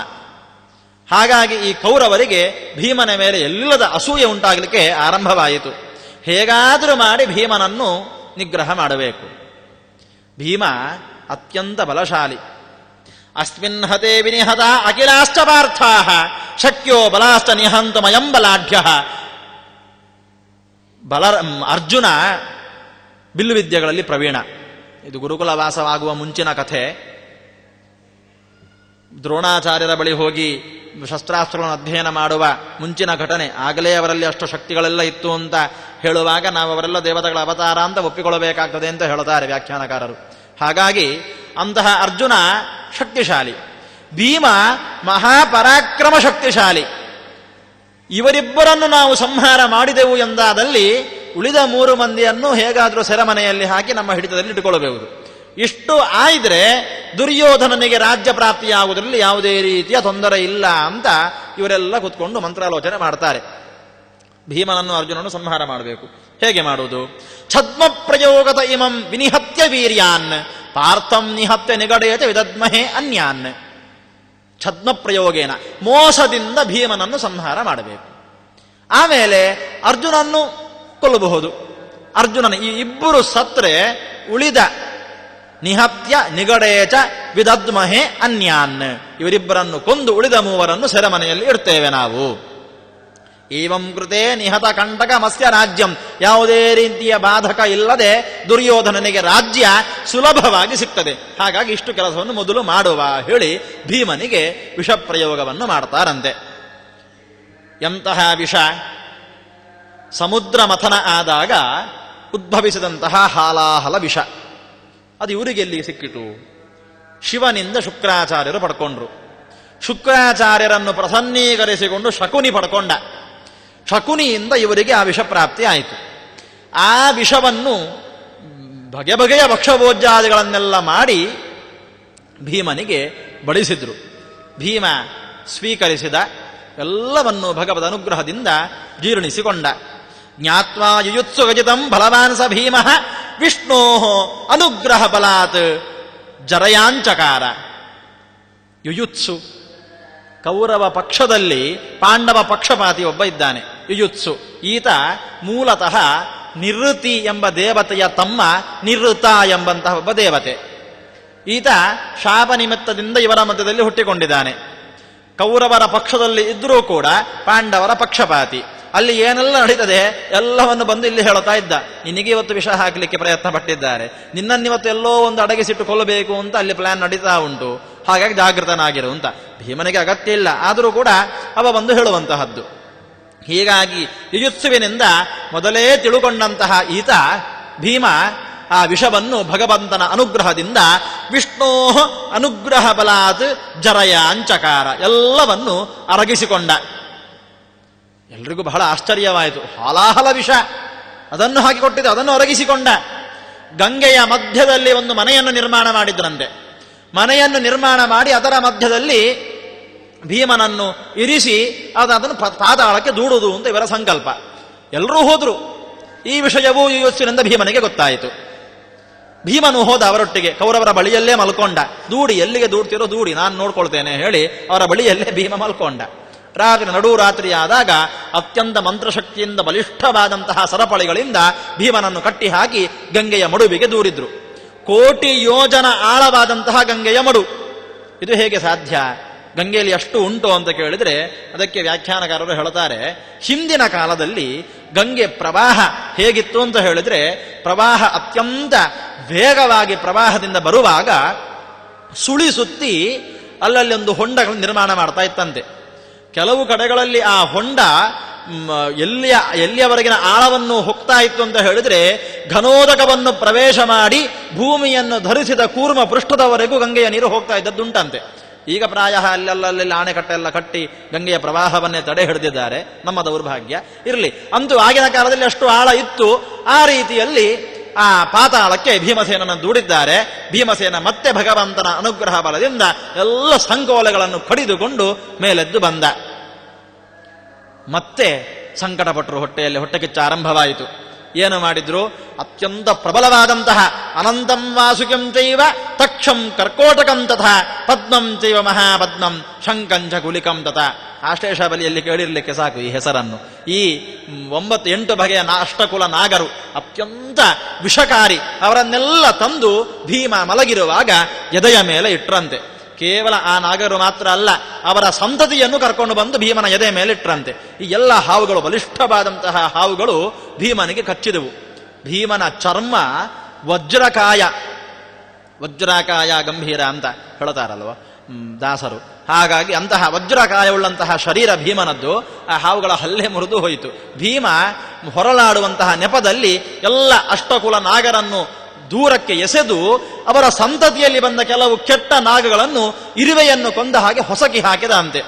ಹಾಗಾಗಿ ಈ ಕೌರವರಿಗೆ ಭೀಮನ ಮೇಲೆ ಎಲ್ಲದ ಅಸೂಯೆ ಉಂಟಾಗಲಿಕ್ಕೆ ಆರಂಭವಾಯಿತು. ಹೇಗಾದರೂ ಮಾಡಿ ಭೀಮನನ್ನು ನಿಗ್ರಹ ಮಾಡಬೇಕು. ಭೀಮ ಅತ್ಯಂತ ಬಲಶಾಲಿ. ಅಸ್ಮಿನ್ ಹತೆ ವಿನಿಹತ ಅಖಿಲಾಶ್ಚ ಪಾರ್ಥಾಃ ಶಕ್ಯೋ ಬಲಾಶ್ಚ ನಿಹಂತಮಯಂ ಬಲಾಢ್ಯ. ಅರ್ಜುನ ಬಿಲ್ಲುವಿದ್ಯೆಗಳಲ್ಲಿ ಪ್ರವೀಣ. ಇದು ಗುರುಕುಲ ವಾಸವಾಗುವ ಮುಂಚಿನ ಕಥೆ. ದ್ರೋಣಾಚಾರ್ಯರ ಬಳಿ ಹೋಗಿ ಶಸ್ತ್ರಾಸ್ತ್ರಗಳನ್ನು ಅಧ್ಯಯನ ಮಾಡುವ ಮುಂಚಿನ ಘಟನೆ. ಆಗಲೇ ಅವರಲ್ಲಿ ಅಷ್ಟು ಶಕ್ತಿಗಳೆಲ್ಲ ಇತ್ತು ಅಂತ ಹೇಳುವಾಗ ನಾವು ಅವರೆಲ್ಲ ದೇವತೆಗಳ ಅವತಾರ ಅಂತ ಒಪ್ಪಿಕೊಳ್ಳಬೇಕಾಗ್ತದೆ ಅಂತ ಹೇಳುತ್ತಾರೆ ವ್ಯಾಖ್ಯಾನಕಾರರು. ಹಾಗಾಗಿ ಅಂತಹ ಅರ್ಜುನ ಶಕ್ತಿಶಾಲಿ, ಭೀಮ ಮಹಾಪರಾಕ್ರಮ ಶಕ್ತಿಶಾಲಿ. ಇವರಿಬ್ಬರನ್ನು ನಾವು ಸಂಹಾರ ಮಾಡಿದೆವು ಎಂದಾದಲ್ಲಿ ಉಳಿದ 3 ಮಂದಿಯನ್ನು ಹೇಗಾದರೂ ಸೆರೆಮನೆಯಲ್ಲಿ ಹಾಕಿ ನಮ್ಮ ಹಿಡಿತದಲ್ಲಿ ಇಟ್ಟುಕೊಳ್ಳಬಹುದು. ಇಷ್ಟು ಆಯಿದ್ರೆ ದುರ್ಯೋಧನನಿಗೆ ರಾಜ್ಯ ಪ್ರಾಪ್ತಿಯಾಗುವುದರಲ್ಲಿ ಯಾವುದೇ ರೀತಿಯ ತೊಂದರೆ ಇಲ್ಲ ಅಂತ ಇವರೆಲ್ಲ ಕೂತ್ಕೊಂಡು ಮಂತ್ರಾಲೋಚನೆ ಮಾಡ್ತಾರೆ. ಭೀಮನನ್ನು ಅರ್ಜುನನ್ನು ಸಂಹಾರ ಮಾಡಬೇಕು. ಹೇಗೆ ಮಾಡುವುದು? ಛದ್ಮ ಪ್ರಯೋಗದ ಇಮಂ ವಿನಿಹತ್ಯ ವೀರ್ಯಾನ್ ಪಾರ್ಥಂ ನಿಹತ್ಯ ನಿಗಡೇತ ವಿದದ್ಮಹೇ ಅನ್ಯಾನ್. ಛದ್ಮ ಪ್ರಯೋಗೇನ, ಮೋಸದಿಂದ ಭೀಮನನ್ನು ಸಂಹಾರ ಮಾಡಬೇಕು. ಆಮೇಲೆ ಅರ್ಜುನನ್ನು ಕೊಲ್ಲಬಹುದು. ಅರ್ಜುನನ ಈ ಇಬ್ಬರು ಸತ್ರೆ ಉಳಿದ ನಿಹತ್ಯ ನಿಗಡೇಚ ವಿದದ್ಮಹೇ ಅನ್ಯಾನ್, ಇವರಿಬ್ಬರನ್ನು ಕೊಂದು ಉಳಿದ 3 ಸೆರೆಮನೆಯಲ್ಲಿ ಇಡ್ತೇವೆ ನಾವು. ಏವಂ ಕೃತೆ ನಿಹತ ಕಂಟಕ ಮತ್ಸ್ಯ ರಾಜ್ಯಂ, ಯಾವುದೇ ರೀತಿಯ ಬಾಧಕ ಇಲ್ಲದೆ ದುರ್ಯೋಧನನಿಗೆ ರಾಜ್ಯ ಸುಲಭವಾಗಿ ಸಿಗ್ತದೆ. ಹಾಗಾಗಿ ಇಷ್ಟು ಕೆಲಸವನ್ನು ಮೊದಲು ಮಾಡುವ ಹೇಳಿ ಭೀಮನಿಗೆ ವಿಷ ಪ್ರಯೋಗವನ್ನು ಮಾಡ್ತಾರಂತೆ. ಎಂತಹ ವಿಷ? ಸಮುದ್ರ ಮಥನ ಆದಾಗ ಉದ್ಭವಿಸಿದಂತಹ ಹಾಲಾಹಲ ವಿಷ. ಅದು ಇವರಿಗೆ ಎಲ್ಲಿ ಸಿಕ್ಕಿತು? ಶಿವನಿಂದ ಶುಕ್ರಾಚಾರ್ಯರು ಪಡ್ಕೊಂಡ್ರು. ಶುಕ್ರಾಚಾರ್ಯರನ್ನು ಪ್ರಸನ್ನೀಕರಿಸಿಕೊಂಡು ಶಕುನಿ ಪಡ್ಕೊಂಡ. ಶಕುನಿಯಿಂದ ಇವರಿಗೆ ಆ ವಿಷ ಪ್ರಾಪ್ತಿ ಆಯಿತು. ಆ ವಿಷವನ್ನು ಬಗೆ ಬಗೆಯ ಭಕ್ಷಭೋಜ್ಯಾದಿಗಳನ್ನೆಲ್ಲ ಮಾಡಿ ಭೀಮನಿಗೆ ಬಡಿಸಿದ್ರು. ಭೀಮ ಸ್ವೀಕರಿಸಿದ. ಎಲ್ಲವನ್ನು ಭಗವದ್ ಅನುಗ್ರಹದಿಂದ ಜೀರ್ಣಿಸಿಕೊಂಡ. ಜ್ಞಾತ್ವಾ ಯುಯುತ್ಸು ಗಜಿತಂ ಬಲವಾನ್ ಸ ಭೀಮ ವಿಷ್ಣೋ ಅನುಗ್ರಹ ಬಲಾತ್ ಜರಯಾಂಚಕಾರ. ಯುಯುತ್ಸು, ಕೌರವ ಪಕ್ಷದಲ್ಲಿ ಪಾಂಡವ ಪಕ್ಷಪಾತಿ ಒಬ್ಬ ಇದ್ದಾನೆ, ಯುಯುತ್ಸು. ಈತ ಮೂಲತಃ ನಿವೃತ್ತಿ ಎಂಬ ದೇವತೆಯ ತಮ್ಮ ನಿವೃತ್ತ ಎಂಬಂತಹ ಒಬ್ಬ ದೇವತೆ. ಈತ ಶಾಪ ನಿಮಿತ್ತದಿಂದ ಇವರ ಮಧ್ಯದಲ್ಲಿ ಹುಟ್ಟಿಕೊಂಡಿದ್ದಾನೆ. ಕೌರವರ ಪಕ್ಷದಲ್ಲಿ ಇದ್ರೂ ಕೂಡ ಪಾಂಡವರ ಪಕ್ಷಪಾತಿ. ಅಲ್ಲಿ ಏನೆಲ್ಲ ನಡೀತದೆ ಎಲ್ಲವನ್ನು ಬಂದು ಇಲ್ಲಿ ಹೇಳುತ್ತಾ ಇದ್ದ. ನಿನಗೆ ಇವತ್ತು ವಿಷ ಹಾಕಲಿಕ್ಕೆ ಪ್ರಯತ್ನ ಪಟ್ಟಿದ್ದಾರೆ, ನಿನ್ನನ್ನಿವತ್ತು ಎಲ್ಲೋ ಒಂದು ಅಡಗಿಸಿಟ್ಟು ಕೊಲ್ಲಬೇಕು ಅಂತ ಅಲ್ಲಿ ಪ್ಲಾನ್ ನಡೀತಾ ಉಂಟು, ಹಾಗಾಗಿ ಜಾಗೃತನಾಗಿರು ಅಂತ. ಭೀಮನಿಗೆ ಅಗತ್ಯ ಇಲ್ಲ, ಆದರೂ ಕೂಡ ಅವ ಬಂದು ಹೇಳುವಂತಹದ್ದು. ಹೀಗಾಗಿ ಯುಯುತ್ಸುವಿನಿಂದ ಮೊದಲೇ ತಿಳುಕೊಂಡಂತಹ ಈತ ಭೀಮ ಆ ವಿಷವನ್ನು ಭಗವಂತನ ಅನುಗ್ರಹದಿಂದ ವಿಷ್ಣೋ ಅನುಗ್ರಹ ಬಲಾತ್ ಜರಯಾಂಚಕಾರ, ಎಲ್ಲವನ್ನು ಅರಗಿಸಿಕೊಂಡ. ಎಲ್ರಿಗೂ ಬಹಳ ಆಶ್ಚರ್ಯವಾಯಿತು. ಹಾಲಾಹಲ ವಿಷ, ಅದನ್ನು ಹಾಕಿಕೊಟ್ಟಿದ್ದ, ಅದನ್ನು ಒರಗಿಸಿಕೊಂಡ. ಗಂಗೆಯ ಮಧ್ಯದಲ್ಲಿ ಒಂದು ಮನೆಯನ್ನು ನಿರ್ಮಾಣ ಮಾಡಿದ್ರಂತೆ. ಮನೆಯನ್ನು ನಿರ್ಮಾಣ ಮಾಡಿ ಅದರ ಮಧ್ಯದಲ್ಲಿ ಭೀಮನನ್ನು ಇರಿಸಿ ಅದನ್ನು ಪಾತಾಳಕ್ಕೆ ದೂಡುವುದು ಅಂತ ಇವರ ಸಂಕಲ್ಪ. ಎಲ್ಲರೂ ಹೋದ್ರು. ಈ ವಿಷಯವೂ ಯುಯುತ್ಸುವಿನಿಂದ ಭೀಮನಿಗೆ ಗೊತ್ತಾಯಿತು. ಭೀಮನು ಹೋದ ಅವರೊಟ್ಟಿಗೆ, ಕೌರವರ ಬಳಿಯಲ್ಲೇ ಮಲ್ಕೊಂಡ. ದೂಡಿ, ಎಲ್ಲಿಗೆ ದೂಡ್ತಿರೋ ದೂಡಿ, ನಾನು ನೋಡ್ಕೊಳ್ತೇನೆ ಹೇಳಿ ಅವರ ಬಳಿಯಲ್ಲೇ ಭೀಮ ಮಲ್ಕೊಂಡ. ನಡು ರಾತ್ರಿಯಾದಾಗ ಅತ್ಯಂತ ಮಂತ್ರಶಕ್ತಿಯಿಂದ ಬಲಿಷ್ಠವಾದಂತಹ ಸರಪಳಿಗಳಿಂದ ಭೀಮನನ್ನು ಕಟ್ಟಿ ಹಾಕಿ ಗಂಗೆಯ ಮಡುವಿಗೆ ದೂರಿದ್ರು. 1,000,000 ಯೋಜನ ಆಳವಾದಂತಹ ಗಂಗೆಯ ಮಡು. ಇದು ಹೇಗೆ ಸಾಧ್ಯ? ಗಂಗೆಯಲ್ಲಿ ಅಷ್ಟು ಉಂಟು ಅಂತ ಕೇಳಿದ್ರೆ ಅದಕ್ಕೆ ವ್ಯಾಖ್ಯಾನಕಾರರು ಹೇಳುತ್ತಾರೆ, ಹಿಂದಿನ ಕಾಲದಲ್ಲಿ ಗಂಗೆ ಪ್ರವಾಹ ಹೇಗಿತ್ತು ಅಂತ ಹೇಳಿದ್ರೆ, ಪ್ರವಾಹ ಅತ್ಯಂತ ವೇಗವಾಗಿ ಪ್ರವಾಹದಿಂದ ಬರುವಾಗ ಸುಳಿ ಸುತ್ತಿ ಅಲ್ಲಲ್ಲಿ ಒಂದು ಹೊಂಡಗಳನ್ನು ನಿರ್ಮಾಣ ಮಾಡ್ತಾ ಇತ್ತಂತೆ. ಕೆಲವು ಕಡೆಗಳಲ್ಲಿ ಆ ಹೊಂಡ ಎಲ್ಲಿಯವರೆಗಿನ ಆಳವನ್ನು ಹೋಗ್ತಾ ಇತ್ತು ಅಂತ ಹೇಳಿದ್ರೆ ಘನೋದಕವನ್ನು ಪ್ರವೇಶ ಮಾಡಿ ಭೂಮಿಯನ್ನು ಧರಿಸಿದ ಕೂರ್ಮ ಪೃಷ್ಠದವರೆಗೂ ಗಂಗೆಯ ನೀರು ಹೋಗ್ತಾ ಇದ್ದದ್ದುಂಟಂತೆ. ಈಗ ಪ್ರಾಯ ಅಲ್ಲಲ್ಲಿ ಆಣೆಕಟ್ಟೆಲ್ಲ ಕಟ್ಟಿ ಗಂಗೆಯ ಪ್ರವಾಹವನ್ನೇ ತಡೆ ಹಿಡಿದಿದ್ದಾರೆ. ನಮ್ಮ ದೌರ್ಭಾಗ್ಯ ಇರಲಿ. ಅಂತೂ ಆಗಿನ ಕಾಲದಲ್ಲಿ ಅಷ್ಟು ಆಳ ಇತ್ತು. ಆ ರೀತಿಯಲ್ಲಿ ಆ ಪಾತಾಳಕ್ಕೆ ಭೀಮಸೇನನ್ನು ದೂಡಿದ್ದಾರೆ. ಭೀಮಸೇನ ಮತ್ತೆ ಭಗವಂತನ ಅನುಗ್ರಹ ಬಲದಿಂದ ಎಲ್ಲ ಸಂಕೋಲೆಗಳನ್ನು ಕಡಿದುಕೊಂಡು ಮೇಲೆದ್ದು ಬಂದ. ಮತ್ತೆ ಸಂಕಟಪಟ್ಟರು. ಹೊಟ್ಟೆ ಕಿಚ್ಚ ಆರಂಭವಾಯಿತು. ಏನು ಮಾಡಿದ್ರು? ಅತ್ಯಂತ ಪ್ರಬಲವಾದಂತಹ ಅನಂತಂ ವಾಸುಕಿಂ ಚೈವ ತಕ್ಷಂ ಕರ್ಕೋಟಕಂ ತಥಾ ಪದ್ಮಂ ಚೈವ ಮಹಾಪದ್ಮಂ ಶಂಕಂಚ ಕುಲಿಕಂ ತಥಾ. ಆಶ್ಲೇಷ ಬಲಿಯಲ್ಲಿ ಕೇಳಿರ್ಲಿಕ್ಕೆ ಸಾಕು ಈ ಹೆಸರನ್ನು. ಈ 9-8 ಬಗೆಯ ಅಷ್ಟಕುಲ ನಾಗರು ಅತ್ಯಂತ ವಿಷಕಾರಿ. ಅವರನ್ನೆಲ್ಲ ತಂದು ಭೀಮ ಮಲಗಿರುವಾಗ ಎದೆಯ ಮೇಲೆ ಇಟ್ರಂತೆ. ಕೇವಲ ಆ ನಾಗರು ಮಾತ್ರ ಅಲ್ಲ, ಅವರ ಸಂತತಿಯನ್ನು ಕರ್ಕೊಂಡು ಬಂದು ಭೀಮನ ಎದೆ ಮೇಲೆ ಇಟ್ರಂತೆ. ಈ ಎಲ್ಲ ಹಾವುಗಳು, ಬಲಿಷ್ಠವಾದಂತಹ ಹಾವುಗಳು ಭೀಮನಿಗೆ ಕಚ್ಚಿದವು. ಭೀಮನ ಚರ್ಮ ವಜ್ರಕಾಯ ಗಂಭೀರ ಅಂತ ಹೇಳ್ತಾರಲ್ವ ದಾಸರು. ಹಾಗಾಗಿ ಅಂತಹ ವಜ್ರಕಾಯವುಳ್ಳಂತಹ ಶರೀರ ಭೀಮನದ್ದು. ಆ ಹಾವುಗಳ ಹಲ್ಲೆ ಮುರಿದು ಹೋಯಿತು. ಭೀಮ ಹೊರಲಾಡುವಂತಹ ನೆಪದಲ್ಲಿ ಎಲ್ಲ ಅಷ್ಟಕುಲ ನಾಗರನ್ನು ದೂರಕ್ಕೆ ಎಸೆದು ಅವರ ಸಂತತಿಯಲ್ಲಿ ಬಂದ ಕೆಲವು ಕೆಟ್ಟ ನಾಗಗಳನ್ನು ಇರುವೆಯನ್ನು ಕೊಂದ ಹಾಗೆ ಹೊಸಕಿ ಹಾಕಿದ ಅಂತೆ.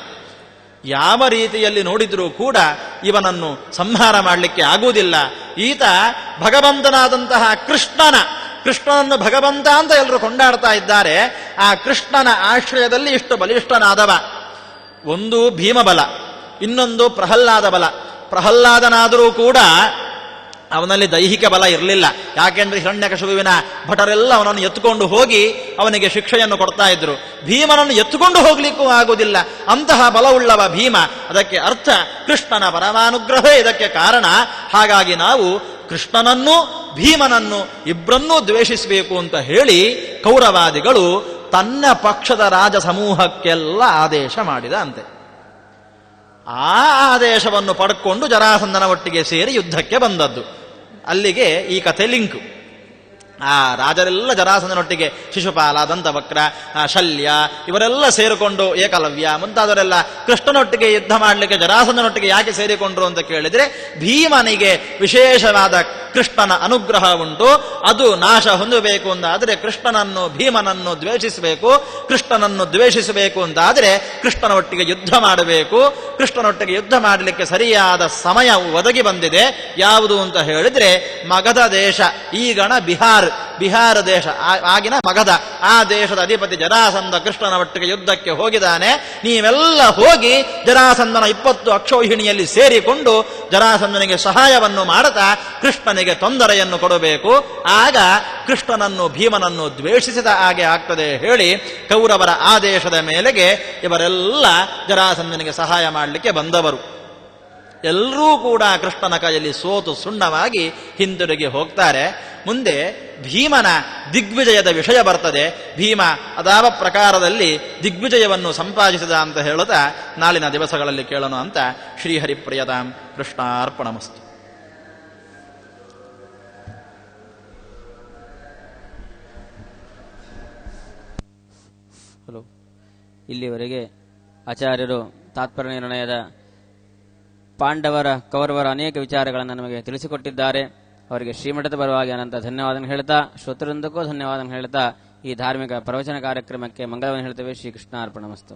ಯಾವ ರೀತಿಯಲ್ಲಿ ನೋಡಿದ್ರೂ ಕೂಡ ಇವನನ್ನು ಸಂಹಾರ ಮಾಡಲಿಕ್ಕೆ ಆಗುವುದಿಲ್ಲ. ಈತ ಭಗವಂತನಾದಂತಹ ಕೃಷ್ಣನನ್ನು ಭಗವಂತ ಅಂತ ಎಲ್ಲರೂ ಕೊಂಡಾಡ್ತಾ ಇದ್ದಾರೆ. ಆ ಕೃಷ್ಣನ ಆಶ್ರಯದಲ್ಲಿ ಇಷ್ಟು ಬಲಿಷ್ಠನಾದವ. ಒಂದು ಭೀಮಬಲ, ಇನ್ನೊಂದು ಪ್ರಹ್ಲಾದ ಬಲ. ಪ್ರಹ್ಲಾದನಾದರೂ ಕೂಡ ಅವನಲ್ಲಿ ದೈಹಿಕ ಬಲ ಇರಲಿಲ್ಲ. ಯಾಕೆಂದ್ರೆ ಹಿರಣ್ಯಕಶಿಪುವಿನ ಭಟರೆಲ್ಲ ಅವನನ್ನು ಎತ್ತುಕೊಂಡು ಹೋಗಿ ಅವನಿಗೆ ಶಿಕ್ಷೆಯನ್ನು ಕೊಡ್ತಾ ಇದ್ರು. ಭೀಮನನ್ನು ಎತ್ತುಕೊಂಡು ಹೋಗ್ಲಿಕ್ಕೂ ಆಗುವುದಿಲ್ಲ, ಅಂತಹ ಬಲವುಳ್ಳವ ಭೀಮ. ಅದಕ್ಕೆ ಅರ್ಥ ಕೃಷ್ಣನ ಪರಮಾನುಗ್ರಹವೇ ಇದಕ್ಕೆ ಕಾರಣ. ಹಾಗಾಗಿ ನಾವು ಕೃಷ್ಣನನ್ನು ಭೀಮನನ್ನು ಇಬ್ಬರನ್ನೂ ದ್ವೇಷಿಸಬೇಕು ಅಂತ ಹೇಳಿ ಕೌರವಾದಿಗಳು ತನ್ನ ಪಕ್ಷದ ರಾಜ ಸಮೂಹಕ್ಕೆಲ್ಲ ಆದೇಶ ಮಾಡಿದ ಅಂತೆ. ಆ ಆದೇಶವನ್ನು ಪಡ್ಕೊಂಡು ಜರಾಸಂಧನ ಒಟ್ಟಿಗೆ ಸೇರಿ ಯುದ್ಧಕ್ಕೆ ಬಂದದ್ದು. ಅಲ್ಲಿಗೆ ಈ ಕಥೆ ಲಿಂಕು. ಆ ರಾಜರೆಲ್ಲ ಜರಾಸಂಧನೊಟ್ಟಿಗೆ ಶಿಶುಪಾಲ, ದಂತವಕ್ರ, ಶಲ್ಯ ಇವರೆಲ್ಲ ಸೇರಿಕೊಂಡು, ಏಕಲವ್ಯ ಮುಂತಾದವರೆಲ್ಲ ಕೃಷ್ಣನೊಟ್ಟಿಗೆ ಯುದ್ಧ ಮಾಡಲಿಕ್ಕೆ ಜರಾಸಂಧನೊಟ್ಟಿಗೆ ಯಾಕೆ ಸೇರಿಕೊಂಡ್ರು ಅಂತ ಕೇಳಿದ್ರೆ, ಭೀಮನಿಗೆ ವಿಶೇಷವಾದ ಕೃಷ್ಣನ ಅನುಗ್ರಹ ಉಂಟು. ಅದು ನಾಶ ಹೊಂದಬೇಕು ಅಂತಾದರೆ ಕೃಷ್ಣನನ್ನು ಭೀಮನನ್ನು ದ್ವೇಷಿಸಬೇಕು. ಕೃಷ್ಣನನ್ನು ದ್ವೇಷಿಸಬೇಕು ಅಂತಾದರೆ ಕೃಷ್ಣನ ಒಟ್ಟಿಗೆ ಯುದ್ಧ ಮಾಡಬೇಕು. ಕೃಷ್ಣನೊಟ್ಟಿಗೆ ಯುದ್ಧ ಮಾಡಲಿಕ್ಕೆ ಸರಿಯಾದ ಸಮಯ ಒದಗಿ ಬಂದಿದೆ. ಯಾವುದು ಅಂತ ಹೇಳಿದ್ರೆ ಮಗಧ ದೇಶ, ಈಗಣ ಬಿಹಾರ ದೇಶ, ಆಗಿನ ಮಗಧ. ಆ ದೇಶದ ಅಧಿಪತಿ ಜರಾಸಂಧ ಕೃಷ್ಣನ ಒಟ್ಟಿಗೆ ಯುದ್ಧಕ್ಕೆ ಹೋಗಿದ್ದಾನೆ. ನೀವೆಲ್ಲ ಹೋಗಿ ಜರಾಸಂಧನ 20 ಅಕ್ಷೌಹಿಣಿಯಲ್ಲಿ ಸೇರಿಕೊಂಡು ಜರಾಸಂಧನಿಗೆ ಸಹಾಯವನ್ನು ಮಾಡುತ್ತಾ ಕೃಷ್ಣನಿಗೆ ತೊಂದರೆಯನ್ನು ಕೊಡಬೇಕು. ಆಗ ಕೃಷ್ಣನನ್ನು ಭೀಮನನ್ನು ದ್ವೇಷಿಸಿದ ಹಾಗೆ ಆಗ್ತದೆ ಹೇಳಿ ಕೌರವರ ಆದೇಶದ ಮೇಲೆಗೆ ಇವರೆಲ್ಲ ಜರಾಸಂಧನಿಗೆ ಸಹಾಯ ಮಾಡಲಿಕ್ಕೆ ಬಂದವರು. ಎಲ್ಲರೂ ಕೂಡ ಕೃಷ್ಣನ ಕೈಯಲ್ಲಿ ಸೋತು ಸುಣ್ಣವಾಗಿ ಹಿಂದಿರುಗಿ ಹೋಗ್ತಾರೆ. ಮುಂದೆ ಭೀಮನ ದಿಗ್ವಿಜಯದ ವಿಷಯ ಬರ್ತದೆ. ಭೀಮ ಅದಾವ ಪ್ರಕಾರದಲ್ಲಿ ದಿಗ್ವಿಜಯವನ್ನು ಸಂಪಾದಿಸಿದ ಅಂತ ಹೇಳುತ್ತಾ ನಾಳಿನ ದಿವಸಗಳಲ್ಲಿ ಕೇಳೋಣ ಅಂತ ಶ್ರೀಹರಿಪ್ರಿಯತಾಂ ಕೃಷ್ಣಾರ್ಪಣಮಸ್ತು. ಇಲ್ಲಿವರೆಗೆ ಆಚಾರ್ಯರು ತಾತ್ಪರ್ಯ ನಿರ್ಣಯದ ಪಾಂಡವರ ಕೌರವರ ಅನೇಕ ವಿಚಾರಗಳನ್ನು ನಮಗೆ ತಿಳಿಸಿಕೊಟ್ಟಿದ್ದಾರೆ. ಅವರಿಗೆ ಶ್ರೀಮಠದ ಪರವಾಗಿ ಅನಂತ ಧನ್ಯವಾದ ಹೇಳ್ತಾ, ಶ್ರೋತೃವೃಂದಕ್ಕೂ ಧನ್ಯವಾದ ಹೇಳ್ತಾ ಈ ಧಾರ್ಮಿಕ ಪ್ರವಚನ ಕಾರ್ಯಕ್ರಮಕ್ಕೆ ಮಂಗಳವನ್ನು ಹೇಳ್ತೇವೆ. ಶ್ರೀಕೃಷ್ಣಾರ್ಪಣಮಸ್ತು.